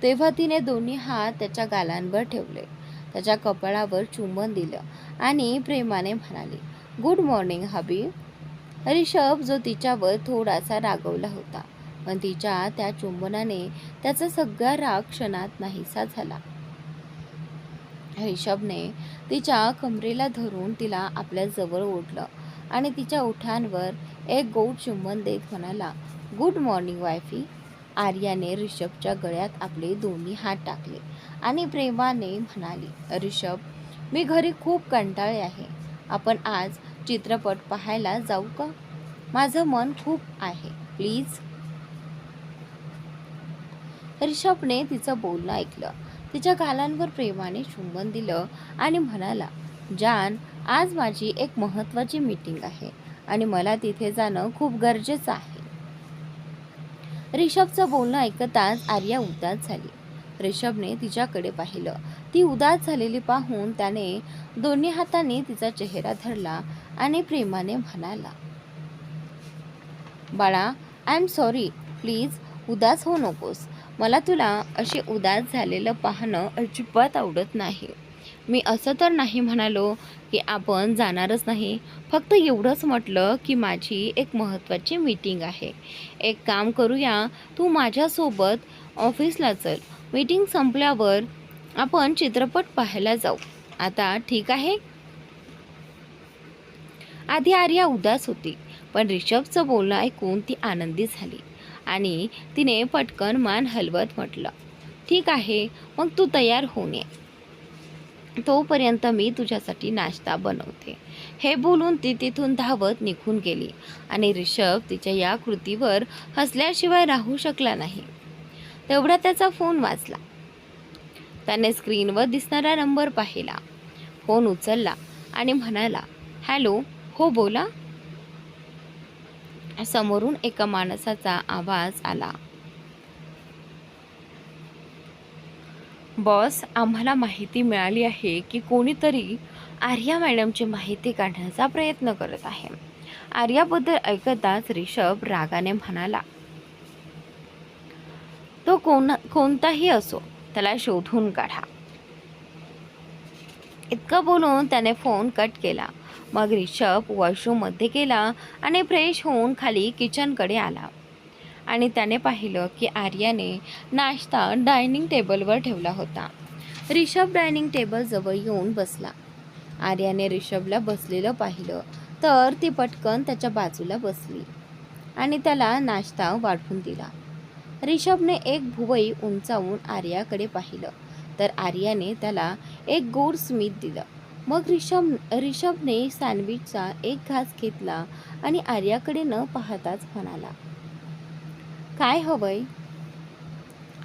S1: तेव्हा तिने दोन्ही हात त्याच्या गालांवर ठेवले, त्याच्या कपाळावर चुंबन दिलं आणि प्रेमाने म्हणाली, गुड मॉर्निंग हबी. रिषभ, जो तिच्यावर थोडासा रागवला होता, पण तिच्या त्या चुंबनाने त्याचा सगळा राग क्षणात नाहीसा झाला. रिषभने तिच्या कमरेला धरून तिला आपल्या जवळ ओढलं आणि तिच्या ओठांवर एक गोड चुंबन देत म्हणाला, गुड मॉर्निंग वायफी. आर्याने रिषभच्या गळ्यात आपले दोन्ही हात टाकले आणि प्रेमाने म्हणाली, रिषभ, मी घरी खूप कंटाळले आहे. आपण आज चित्रपट पाहायला जाऊ का? माझं मन खूप आहे, प्लीज. रिषभने तिचं बोलणं ऐकलं, तिच्या गालांवर प्रेमाने चुंबन दिलं आणि म्हणाला, जान, आज माझी एक महत्त्वाची मीटिंग आहे आणि मला तिथे जाणं खूप गरजेचं आहे. रिषभचं बोलणं ऐकताच आर्या उदास झाली. रिषभने तिच्याकडे पाहिलं. ती उदास झालेली पाहून त्याने दोन्ही हातांनी तिचा चेहरा धरला आणि प्रेमाने म्हणाला, बाळा, आय एम सॉरी, प्लीज उदास होऊ नकोस. मला तुला असे उदास झालेलं पाहणं अजिबात आवडत नाही. मी असं तर नाही म्हणालो की आपण जाणारच नाही. फक्त एवढंच म्हटलं की माझी एक महत्त्वाची मीटिंग आहे. एक काम करूया, तू माझ्यासोबत ऑफिसला चल. मीटिंग संपल्यावर आपण चित्रपट पाहायला जाऊ. आता ठीक आहे? आधी आर्या उदास होती, पण रिषभचं बोलणं ऐकून ती आनंदी झाली आणि तिने पटकन मान हलवत म्हटलं, ठीक आहे, मग तू तयार होऊन ये. तोपर्यंत मी तुझ्यासाठी नाश्ता बनवते. हे बोलून ती तिथून धावत निघून गेली आणि रिषभ तिच्या या कृतीवर हसल्याशिवाय राहू शकला नाही. तेवढ्यात त्याचा फोन वाजला. त्याने स्क्रीनवर दिसणारा नंबर पाहिला. फोन उचलला आणि म्हणाला, हॅलो, हो बोला. समोरून एका माणसाचा आवाज आला, बॉस, आम्हाला माहिती मिळाली आहे की कोणीतरी आर्या मॅडमची माहिती काढण्याचा प्रयत्न करत आहे. आर्याबद्दल ऐकताच रिषभ रागाने म्हणाला, तो कोणताही असो, त्याला शोधून काढा. इतकं बोलून त्याने फोन कट केला. मग रिषभ वॉशरूममध्ये गेला आणि फ्रेश होऊन खाली किचनकडे आला आणि त्याने पाहिलं की आर्याने नाश्ता डायनिंग टेबलवर ठेवला होता. रिषभ डायनिंग टेबलजवळ येऊन बसला. आर्याने रिषभला बसलेलं पाहिलं तर ती पटकन त्याच्या बाजूला बसली आणि त्याला नाश्ता वाढवून दिला. रिषभने एक भुवई उंचावून आर्याकडे पाहिलं तर आर्याने त्याला एक गोड स्मित दिलं. मग रिषभने सँडविचचा एक घास घेतला आणि आर्याकडे न पाहताच म्हणाला, काय हवंय?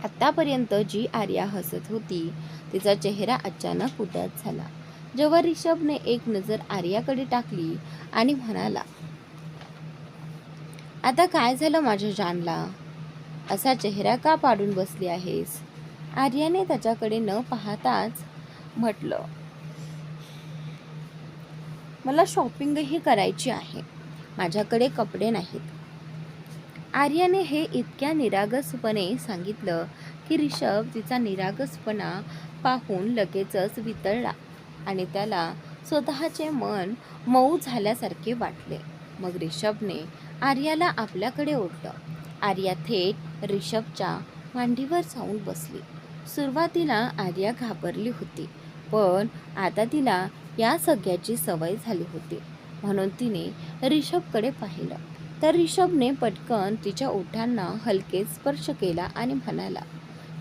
S1: आतापर्यंत जी आर्या हसत होती तिचा चेहरा अचानक उदास झाला जेव्हा रिषभने एक नजर आर्याकडे टाकली आणि म्हणाला, आता काय झालं माझ्या जानला? असा चेहरा का पाडून बसली आहेस? आर्याने त्याच्याकडे न पाहताच म्हटलं, मला शॉपिंगही करायची आहे, माझ्याकडे कपडे नाहीत. आर्याने हे इतक्या निरागसपणे सांगितलं की रिषभ तिचा निरागसपणा पाहून लगेचच वितळला आणि त्याला स्वतःचे मन मऊ झाल्यासारखे वाटले. मग रिषभने आर्याला आपल्याकडे ओढलं. आर्या थेट रिषभच्या मांडीवर जाऊन बसली. सुरुवातीला आर्या घाबरली होती, पण आता तिला या सगळ्याची सवय झाली होती. म्हणून तिने रिषभकडे पाहिलं तर रिषभने पटकन तिच्या ओठांना हलके स्पर्श केला आणि म्हणाला,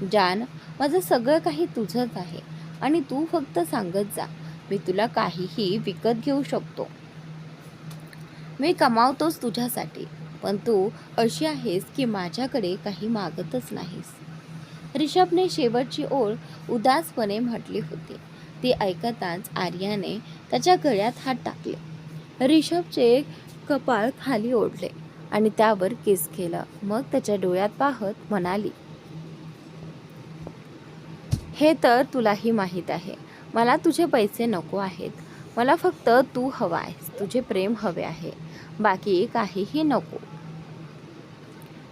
S1: जान, माझं सगळं काही तुझंच आहे आणि तू फक्त सांगत जा, मी तुला काहीही विकत घेऊ शकतो. मी कमावतोच तुझ्यासाठी, पण तू अशी आहेस की माझ्याकडे काही मागतच नाहीस. रिषभने शेवटची ओळ उदासपणे म्हटली होती. ती ऐकताच आर्याने त्याच्या गळ्यात हात टाकले. रिषभचे कपाळ खाली ओढले आणि त्यावर किस केलं. मग त्याच्या डोळ्यात पाहत म्हणाली, हे तर तुलाही माहीत आहे, मला तुझे पैसे नको आहेत, मला फक्त तू हवा आहेस, तुझे प्रेम हवे आहे, बाकी काहीही नको.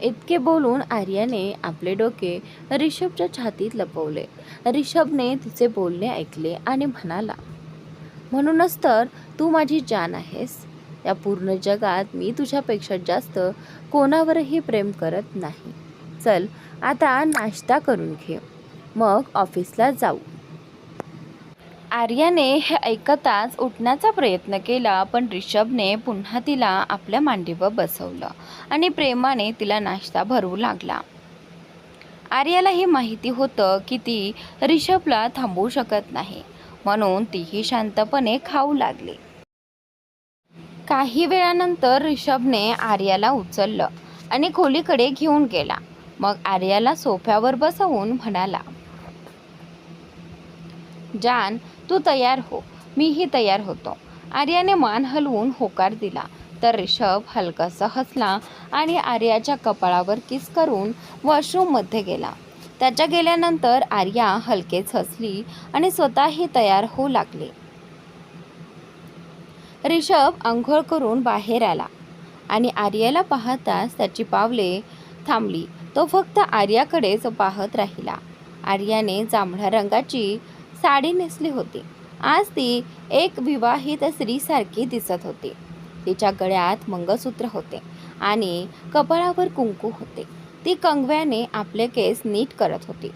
S1: इतके बोलून आर्याने आपले डोके रिषभच्या छातीत लपवले. रिषभने तिचे बोलणे ऐकले आणि म्हणाला, म्हणूनच तर तू माझी जान आहेस. या पूर्ण जगात मी तुझ्यापेक्षा जास्त कोणावरही प्रेम करत नाही. चल आता नाश्ता करून घे, मग ऑफिसला जाऊ. आर्याने हे ऐकताच उठण्याचा प्रयत्न केला, पण रिषभने पुन्हा तिला आपल्या मांडीवर बसवलं आणि प्रेमाने तिला नाश्ता भरवू लागला. आर्यालाही माहिती होतं की ती रिषभला थांबवू शकत नाही, म्हणून तीही शांतपणे खाऊ लागली. काही वेळानंतर रिषभने आर्याला उचललं आणि खोलीकडे घेऊन गेला. मग आर्याला सोफ्यावर बसवून म्हणाला, जान, तू तयार हो. मीही तयार होतो. आर्याने मान हलवून होकार दिला तर रिषभ हलकासा हसला आणि आर्याच्या कपाळावर किस करून वॉशरूममध्ये गेला. त्याच्या गेल्यानंतर आर्या हलकेच हसली आणि स्वतःही तयार होऊ लागली. रिषभ अंघोळ करून बाहेर आला आणि आर्याला पाहताच त्याची पावले थांबली. तो फक्त आर्याकडेच पाहत राहिला. आर्याने जांभळ्या रंगाची साडी नेसली होती. आज ती एक विवाहित स्त्रीसारखी दिसत होती. तिच्या गळ्यात मंगळसूत्र होते आणि कपाळावर कुंकू होते. ती कंगव्याने आपले केस नीट करत होती.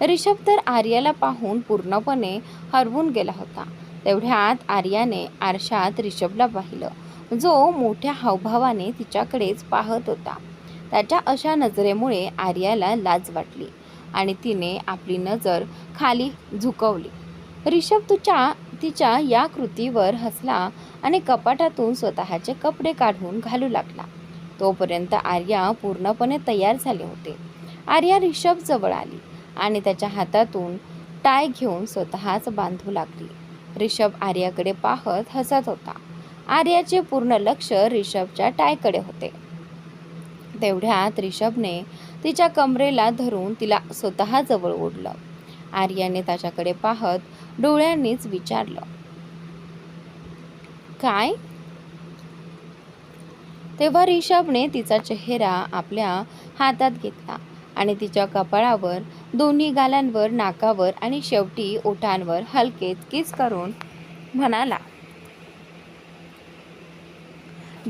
S1: रिषभ तर आर्याला पाहून पूर्णपणे हरवून गेला होता. तेवढ्यात आर्याने आरशात रिषभला पाहिलं, जो मोठ्या हावभावाने तिच्याकडेच पाहत होता. त्याच्या अशा नजरेमुळे आर्याला लाज वाटली आणि तिने आपली नजर खाली झुकवली. रिषभ तिच्या या कृतीवर हसला आणि कपाटातून स्वतःचे कपडे काढून घालू लागला. तोपर्यंत आर्या पूर्णपणे तयार झाले होते. आर्या रिषभ जवळ आली आणि त्याच्या हातातून टाय घेऊन स्वतःच बांधू लागली. रिषभ आर्याकडे पाहत हसत होता. आर्याचे पूर्ण लक्ष रिषभच्या टायकडे होते. तेवढ्यात रिषभने तिच्या कमरेला धरून तिला स्वतःजवळ ओढलं. आर्याने त्याच्याकडे पाहत डोळ्यांनीच विचारलं, काय? तेव्हा रिषभने तिचा चेहरा आपल्या हातात घेतला आणि तिच्या कपाळावर दोन्ही गालांवर, नाकावर आणि शेवटी ओठांवर हलकेच किस करून म्हणाला,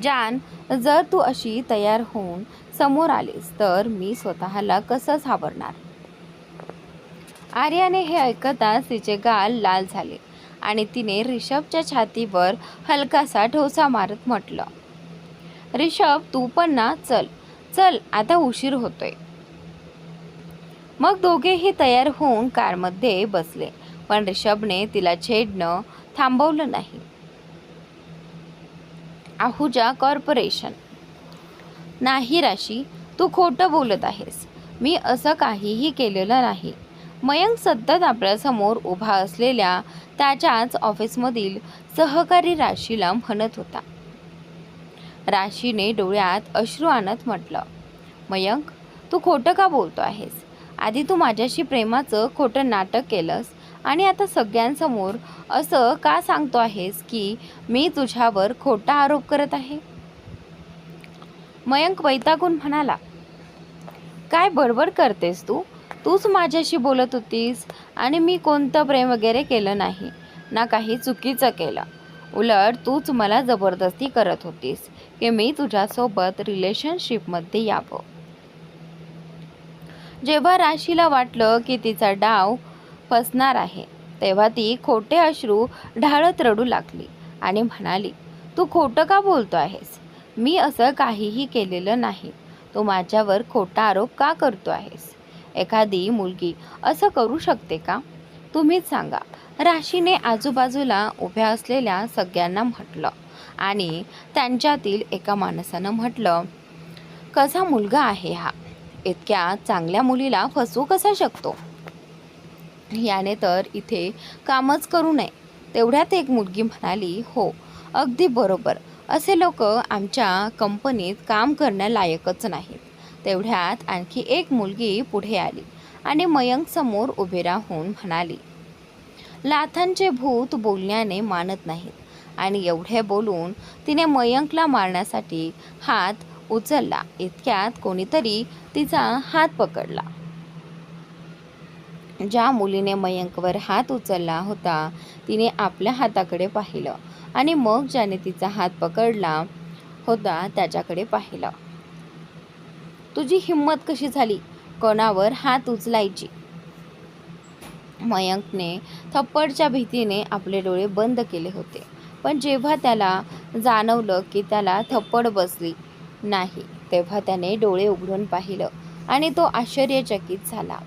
S1: जान, जर तू अशी तयार होऊन समोर आलीस तर मी स्वतःला कसं सावरणार. आर्याने हे ऐकताच तिचे गाल लाल झाले आणि तिने ऋषभच्या छातीवर हलकासा ठोसा मारत म्हटलं, ऋषभ, तू पण ना, चल चल, आता उशीर होतोय. मग दोघेही तयार होऊन कारमध्ये बसले, पण ऋषभने तिला छेडणं थांबवलं नाही. आहुजा कॉर्पोरेशन. नाही राशी, तू खोटं बोलत आहेस. मी असं काहीही केलेलं नाही. मयंक सतत आपल्यासमोर उभा असलेल्या त्याच्याच ऑफिसमधील सहकारी राशीला म्हणत होता. राशीने डोळ्यात अश्रू आणत म्हटलं, मयंक, तू खोटं का बोलतो आहेस. आधी तू माझ्याशी प्रेमाचं खोटं नाटक केलंस आणि आता सगळ्यांसमोर असं का सांगतो आहेस की मी तुझ्यावर खोटा आरोप करत आहे. मयंक वैतागून म्हणाला, काय बडबड करतेस तू. तूच माझ्याशी बोलत होतीस आणि मी कोणतं प्रेम वगैरे केलं नाही ना काही चुकीचं केलं. उलट तूच मला जबरदस्ती करत होतीस की मी तुझ्यासोबत रिलेशनशिपमध्ये यावं. जेव्हा राशीला वाटलं की तिचा डाव फसणार आहे तेव्हा ती खोटे अश्रू ढाळत रडू लागली आणि म्हणाली, तू खोटं का बोलतो आहेस. मी असं काहीही केलेलं नाही. तू माझ्यावर खोटा आरोप का करतो आहेस. एखादी मुलगी असं करू शकते का. तुम्हीच सांगा. राशीने आजूबाजूला उभ्या असलेल्या सगळ्यांना म्हटलं आणि त्यांच्यातील एका माणसानं म्हटलं, कसा मुलगा आहे हा. इतक्या चांगल्या मुलीला फसवू कसा शकतो. याने तर इथे कामच करू नये. तेवढ्यात एक मुलगी म्हणाली, हो, अगदी बरोबर. असे लोक आमच्या कंपनीत काम करण्यालायकच नाहीत. तेवढ्यात आणखी एक मुलगी पुढे आली आणि मयंक समोर उभे राहून म्हणाली, लाथांचे भूत बोलण्याने मानत नाहीत. आणि एवढे बोलून तिने मयंकला मारण्यासाठी हात उचलला. इतक्यात कोणीतरी तिचा हात पकडला. ज्या मुलीने मयंकवर हात उचलला होता तिने आपल्या हाताकडे पाहिलं आणि मग ज्याने तिचा हात पकडला होता त्याच्याकडे पाहिलं. तुझी हिंमत कशी झाली कोणावर हात उचलायची. मयंकने थप्पडच्या भीतीने आपले डोळे बंद केले होते, पण जेव्हा त्याला जाणवलं की त्याला थप्पड बसली नाही तेव्हा त्याने डोळे उघडून पाहिलं आणि तो आश्चर्यचकित झाला.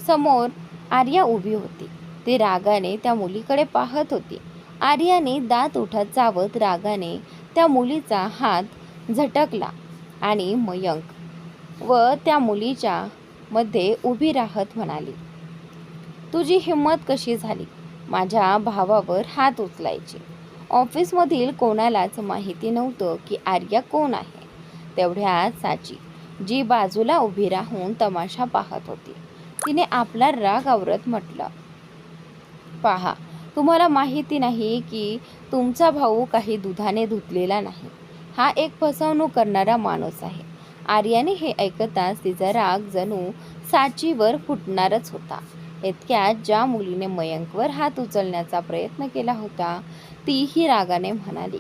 S1: समोर आर्या उभी होती. ती रागाने त्या मुलीकडे पाहत होती. आर्याने दात उठत चावत रागाने त्या मुलीचा हात झटकला आणि मयंक व त्या मुलीच्या मध्ये उभी राहत म्हणाली, तुझी हिंमत कशी झाली माझ्या भावावर हात उचलायची. ऑफिसमधील कोणालाच माहिती नव्हतं की आर्या कोण आहे. तेवढ्यात साची, जी बाजूला उभी राहून तमाशा पाहत होती, तिने आपला राग आवरत म्हटलं, पहा, तुम्हाला माहिती नाही की तुमचा भाऊ काही दुधाने धुतलेला नाही. हा एक फसवणूक करणारा माणूस आहे. आर्याने हे ऐकताच तिचा राग जणू साचीवर फुटणारच होता. इतक्यात ज्या मुलीने मयंकवर हात उचलण्याचा प्रयत्न केला होता तीही रागाने म्हणाली,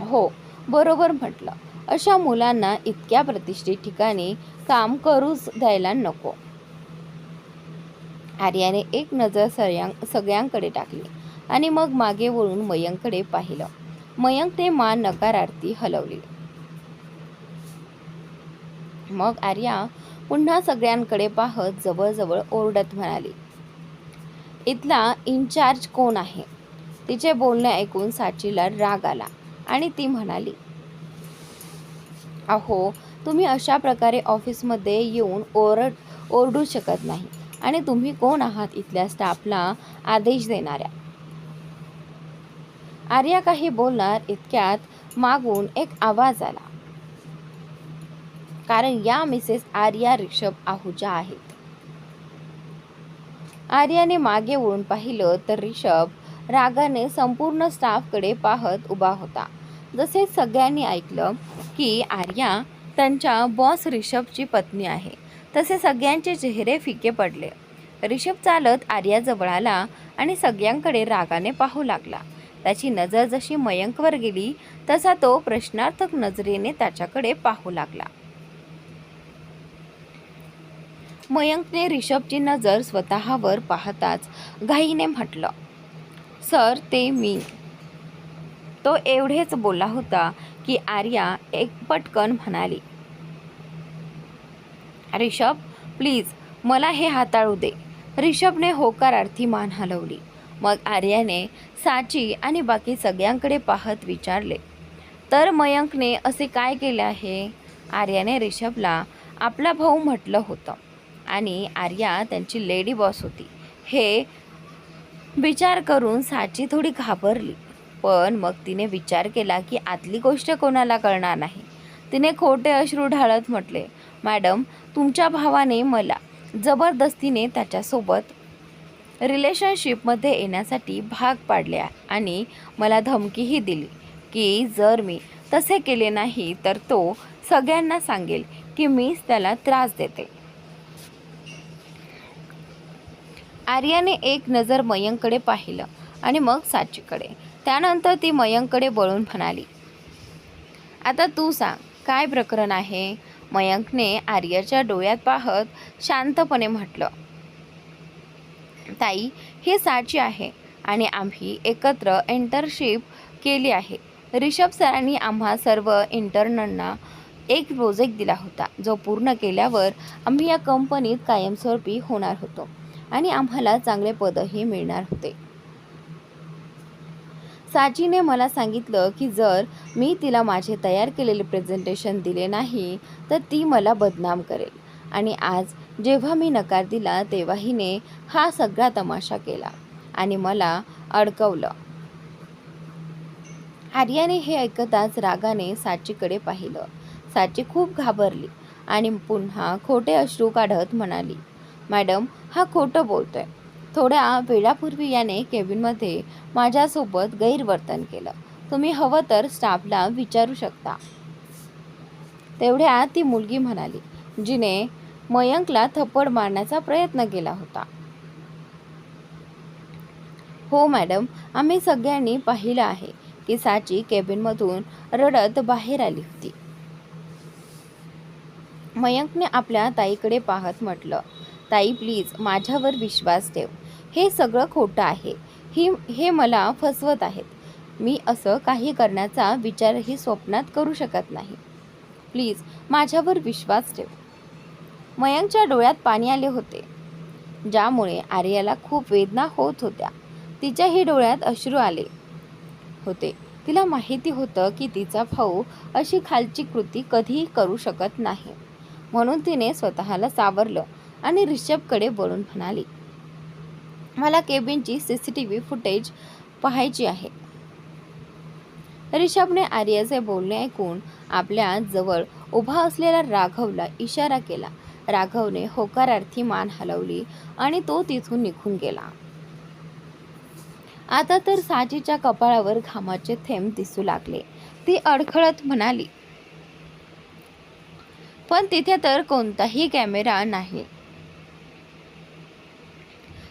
S1: हो, बरोबर म्हटलं. अशा मुलांना इतक्या प्रतिष्ठित ठिकाणी काम करूच द्यायला नको. आर्याने एक नजर सगळ्यांकडे टाकली आणि मग मागे वळून मयंककडे पाहिलं. मयंकने मान नकारार्थी हलवली. मग आर्या पुन्हा सगळ्यांकडे पाहत जवळजवळ ओरडत म्हणाली, इथला इन्चार्ज कोण आहे. तिचे बोलणे ऐकून साचीला राग आला आणि ती म्हणाली, अहो, तुम्ही अशा प्रकारे ऑफिसमध्ये येऊन ओरडू शकत नाही. आणि तुम्ही कोण आहात इथल्या स्टाफला आदेश देणाऱ्या. आर्या काही बोलणार इतक्यात मागून एक आवाज आला, कारण या मिसेस आर्या ऋषभ आहुजा आहेत. आर्याने मागे वळून पाहिलं तर ऋषभ रागाने संपूर्ण स्टाफकडे पाहत उभा होता. जसे सगळ्यांनी ऐकलं की आर्या त्यांच्या बॉस ऋषभची पत्नी आहे तसे सगळ्यांचे चेहरे फिके पडले. ऋषभ चालत आर्याजवळ आला आणि सगळ्यांकडे रागाने पाहू लागला. त्याची नजर जशी मयंकवर गेली तसा तो प्रश्नार्थक नजरेने त्याच्याकडे पाहू लागला. मयंकने ऋषभची नजर स्वतःवर पाहताच घाईने म्हटलं, सर ते मी. तो एवढेच बोलला होता की आर्या एक पटकन म्हणाली, ऋषभ प्लीज मला हे हाताळू दे. ऋषभने होकारार्थी मान हलवली. मग आर्याने साची आणि बाकी सगळ्यांकडे पाहत विचारले, तर मयंकने असे काय केले आहे? आर्याने ऋषभला आपला भाऊ म्हटलं होतं आणि आर्या त्यांची लेडी बॉस होती हे विचार करून साची थोडी घाबरली. पण मग तिने विचार केला की आतली गोष्ट कोणाला कळणार नाही. तिने खोटे अश्रू ढाळत म्हटले, मॅडम तुमच्या भावाने मला जबरदस्तीने त्याच्यासोबत रिलेशनशिपमध्ये येण्यासाठी भाग पाडले आणि मला धमकीही दिली की जर मी तसे केले नाही तर तो सगळ्यांना सांगेल की मीच त्याला त्रास देते. आर्याने एक नजर मयंककडे पाहिलं आणि मग साचीकडे. त्यानंतर ती मयंककडे वळून म्हणाली, आता तू सांग काय प्रकरण आहे? मयंकने आर्याच्या डोळ्यात पाहत शांतपणे म्हटलं, ताई हे साची आहे आणि आम्ही एकत्र इंटर्नशिप केली आहे. ऋषभ सरांनी आम्हा सर्व इंटर्नना एक प्रोजेक्ट दिला होता जो पूर्ण केल्यावर आम्ही या कंपनीत कायमस्वरूपी होणार होतो आणि आम्हाला चांगले पदही मिळणार होते. साचीने मला सांगितलं की जर मी तिला माझे तयार केलेले प्रेझेंटेशन दिले नाही तर ती मला बदनाम करेल आणि आज जेव्हा मी नकार दिला तेव्हा हिने हा सगळा तमाशा केला आणि मला अडकवलं. आर्याने हे ऐकताच रागाने साचीकडे पाहिलं. साची खूप घाबरली आणि पुन्हा खोटे अश्रू काढत म्हणाली, मॅडम हा खोटं बोलतोय. थोड्या वेळापूर्वी याने केबिनमध्ये माझ्यासोबत गैरवर्तन केलं. तुम्ही हवं तर स्टाफला विचारू शकता. तेवढ्या ती मुलगी म्हणाली जिने मयंकला थप्पड मारण्याचा प्रयत्न केला होता. हो मॅडम, आम्ही सगळ्यांनी पाहिलं आहे की साची केबिनमधून रडत बाहेर आली होती. मयंकने आपल्या ताईकडे पाहत म्हटलं, ताई प्लीज माझ्यावर विश्वास ठेव. हे सगळं खोटं आहे. हे मला फसवत आहेत. मी असं काही करण्याचा विचारही स्वप्नात करू शकत नाही. प्लीज माझ्यावर विश्वास ठेव. मयंकच्या डोळ्यात पाणी आले होते ज्यामुळे आर्याला खूप वेदना होत होत्या. तिच्याही डोळ्यात अश्रू आले होते. तिला माहिती होतं की तिचा भाऊ अशी खालची कृती कधीही करू शकत नाही. म्हणून तिने स्वतःला सावरलं आणि ऋषभकडे वळून म्हणाली, मला केबिनची CCTV फुटेज पाहायची आहे. ऋषभने आर्याचे बोलणे ऐकून आपल्या जवळ उभा असलेल्या राघवला इशारा केला. राघवने होकारार्थी मान हलवली आणि तो तिथून निघून गेला. आता तर साचीच्या कपाळावर घामाचे थेंब दिसू लागले. ती अडखळत म्हणाली, पण तिथे तर कोणताही कॅमेरा नाही.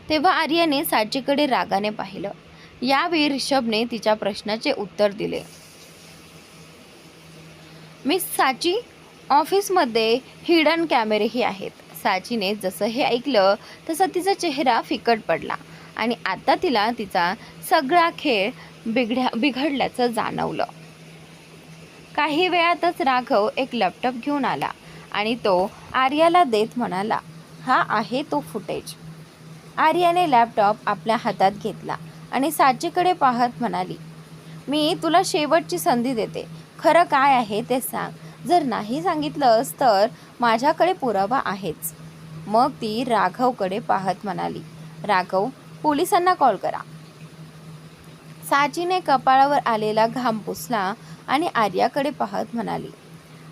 S1: तेव्हा आर्याने साचीकडे रागाने पाहिलं. यावेळी ऋषभने तिच्या प्रश्नाचे उत्तर दिले, मिस साची, ऑफिसमध्ये हिडन कॅमेरेही आहेत. साचीने जसं हे ऐकलं तसं तिचा चेहरा फिकट पडला आणि आता तिला तिचा सगळा खेळ बिघडल्याचं जाणवलं. काही वेळातच राघव एक लॅपटॉप घेऊन आला आणि तो आर्याला देत म्हणाला, हा आहे तो फुटेज. आर्याने लॅपटॉप आपल्या हातात घेतला आणि साचीकडे पाहत म्हणाली, मी तुला शेवटची संधी देते. खरं काय आहे ते सांग. जर नाही सांगितलंस तर माझ्याकडे पुरावा आहेच. मग ती राघवकडे पाहत म्हणाली, राघव पोलिसांना कॉल करा. साचीने कपाळावर आलेला घाम पुसला आणि आर्याकडे पाहत म्हणाली,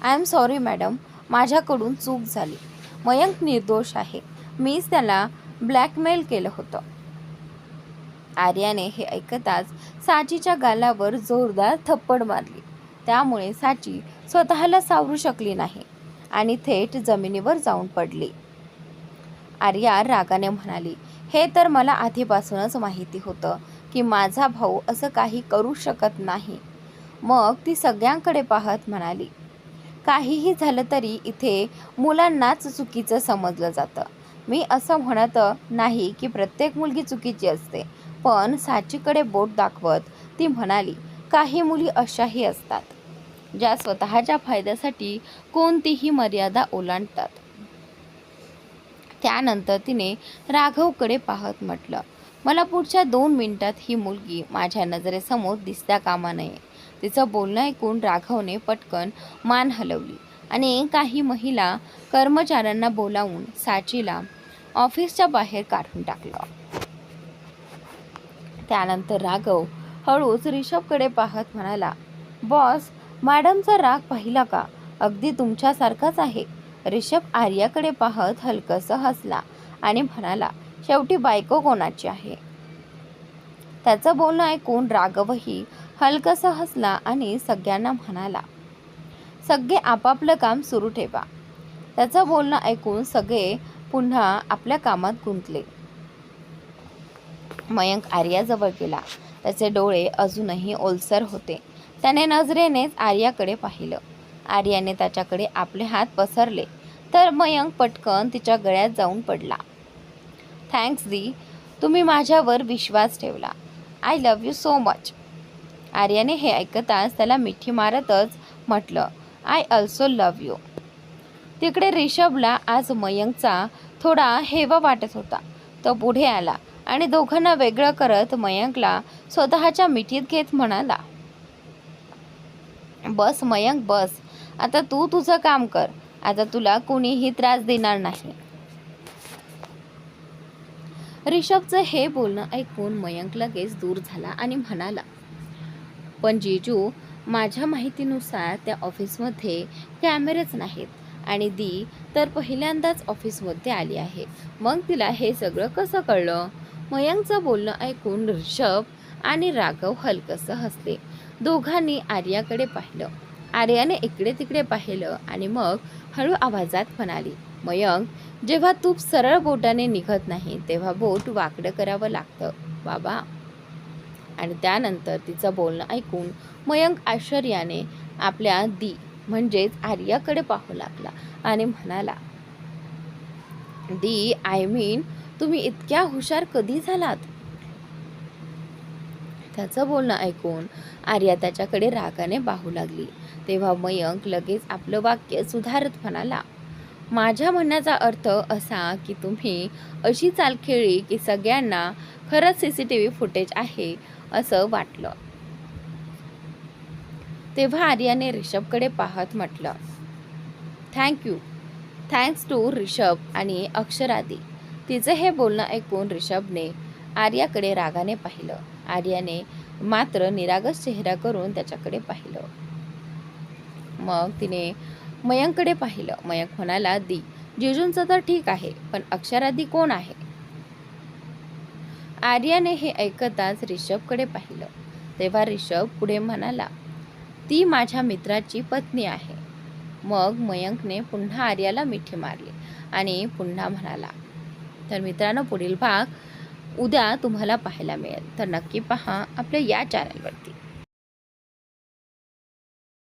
S1: आय एम सॉरी मॅडम, माझ्याकडून चूक झाली. मयंक निर्दोष आहे. मीच त्याला ब्लॅकमेल केलं होतं. आर्याने हे ऐकताच साचीच्या गालावर जोरदार थप्पड मारली. त्यामुळे साची स्वतःला सावरू शकली नाही आणि थेट जमिनीवर जाऊन पडली. आर्या रागाने म्हणाली, हे तर मला आधीपासूनच माहिती होतं की माझा भाऊ असं काही करू शकत नाही. मग ती सगळ्यांकडे पाहत म्हणाली, काहीही झालं तरी इथे मुलांनाच चुकीचं समजलं जातं. मी असं म्हणत नाही की प्रत्येक मुलगी चुकीची असते, पण साचीकडे बोट दाखवत ती म्हणाली, काही मुली अशाही असतात ज्या स्वतःच्या फायद्यासाठी कोणतीही मर्यादा ओलांडतात. त्यानंतर तिने राघवकडे पाहत म्हटलं, मला पुढच्या 2 मिनिटात ही मुलगी माझ्या नजरेसमोर दिसता कामा नये. तिचं बोलणं ऐकून राघवने पटकन मान हलवली आणि काही महिला कर्मचाऱ्यांना बोलावून साचीला ऑफिसच्या बाहेर काढून टाकलं. त्यानंतर राघव हळूच रिषभकडे पाहत म्हणाला, बॉस, मॅडमचा राग पाहिला का? अगदी तुमच्यासारखाच आहे. रिषभ आर्याकडे पाहत हलकसं हसला आणि म्हणाला, शेवटी बायको कोणाची आहे? त्याचं बोलणं ऐकून राघवही हलकसं हसला आणि सगळ्यांना म्हणाला, सगळे आपापलं काम सुरू ठेवा. त्याचं बोलणं ऐकून सगळे पुन्हा आपल्या कामात गुंतले. मयंक आर्याजवळ गेला. त्याचे डोळे अजूनही ओलसर होते. त्याने नजरेनेच आर्याकडे पाहिलं. आर्याने त्याच्याकडे आपले हात पसरले तर मयंक पटकन तिच्या गळ्यात जाऊन पडला. थँक्स दी, तुम्ही माझ्यावर विश्वास ठेवला. I love you so much. आर्याने हे ऐकताच त्याला मिठी मारतच म्हटलं, आय ऑल्सो लव्ह यू. तिकडे रिषभला आज मयंकचा थोडा हेवा वाटत होता. तो पुढे आला आणि दोघांना वेगळं करत मयंकला स्वतःच्या मिठीत घेत म्हणाला, बस मयंक बस, आता तू तुझं काम कर. आता तुला कोणीही त्रास देणार नाही. रिषभचं हे बोलणं ऐकून मयंक लगेच दूर झाला आणि म्हणाला, पण जीजू, माझ्या माहितीनुसार त्या ऑफिसमध्ये कॅमेरेच नाहीत आणि दी तर पहिल्यांदाच ऑफिसमध्ये आली आहे. मग तिला हे सगळं कसं कळलं? मयंकचं बोलणं ऐकून ऋषभ आणि राघव हलकसं हसले. दोघांनी आर्याकडे पाहिलं. आर्याने इकडे तिकडे पाहिलं आणि मग हळू आवाजात म्हणाली, मयंक, जेव्हा तूप सरळ बोटाने निघत नाही तेव्हा बोट वाकडं करावं लागतं बाबा. आणि त्यानंतर तिचं बोलणं ऐकून मयंक आश्चर्याने आपल्या दी म्हणजेच आर्याकडे पाहू लागला आणि म्हणाला, दी, आय मीन, तुम्ही इतक्या हुशार कधी झालात? त्याचं बोलणं ऐकून आर्या त्याच्याकडे रागाने पाहू लागली. तेव्हा मयंक लगेच आपलं वाक्य सुधारत म्हणाला, माझ्या म्हणण्याचा अर्थ असा की तुम्ही अशी चाल खेळली की सगळ्यांना खरंच CCTV फुटेज आहे असं वाटलं. तेव्हा आर्याने रिषभकडे पाहत म्हटलं, थँक्स टू रिषभ आणि अक्षरादी. तिचं हे बोलणं ऐकून रिषभने आर्याकडे रागाने पाहिलं. आर्याने मात्र निरागस चेहरा करून त्याच्याकडे पाहिलं. मग तिने मयंककडे पाहिलं. मयंक म्हणाला, दी, जिजूंचं तर ठीक आहे, पण अक्षरादी कोण आहे? आर्याने हे ऐकताच रिषभकडे पाहिलं. तेव्हा रिषभ पुढे म्हणाला, ती माझ्या मित्राची पत्नी आहे. मग मयंकने पुन्हा आर्याला मिठी मारली आणि पुन्हा म्हणाला. तर मित्रांनो, पुढील भाग उद्या तुम्हाला पाहायला मिळेल, तर नक्की पहा आपल्या या चॅनलवरती.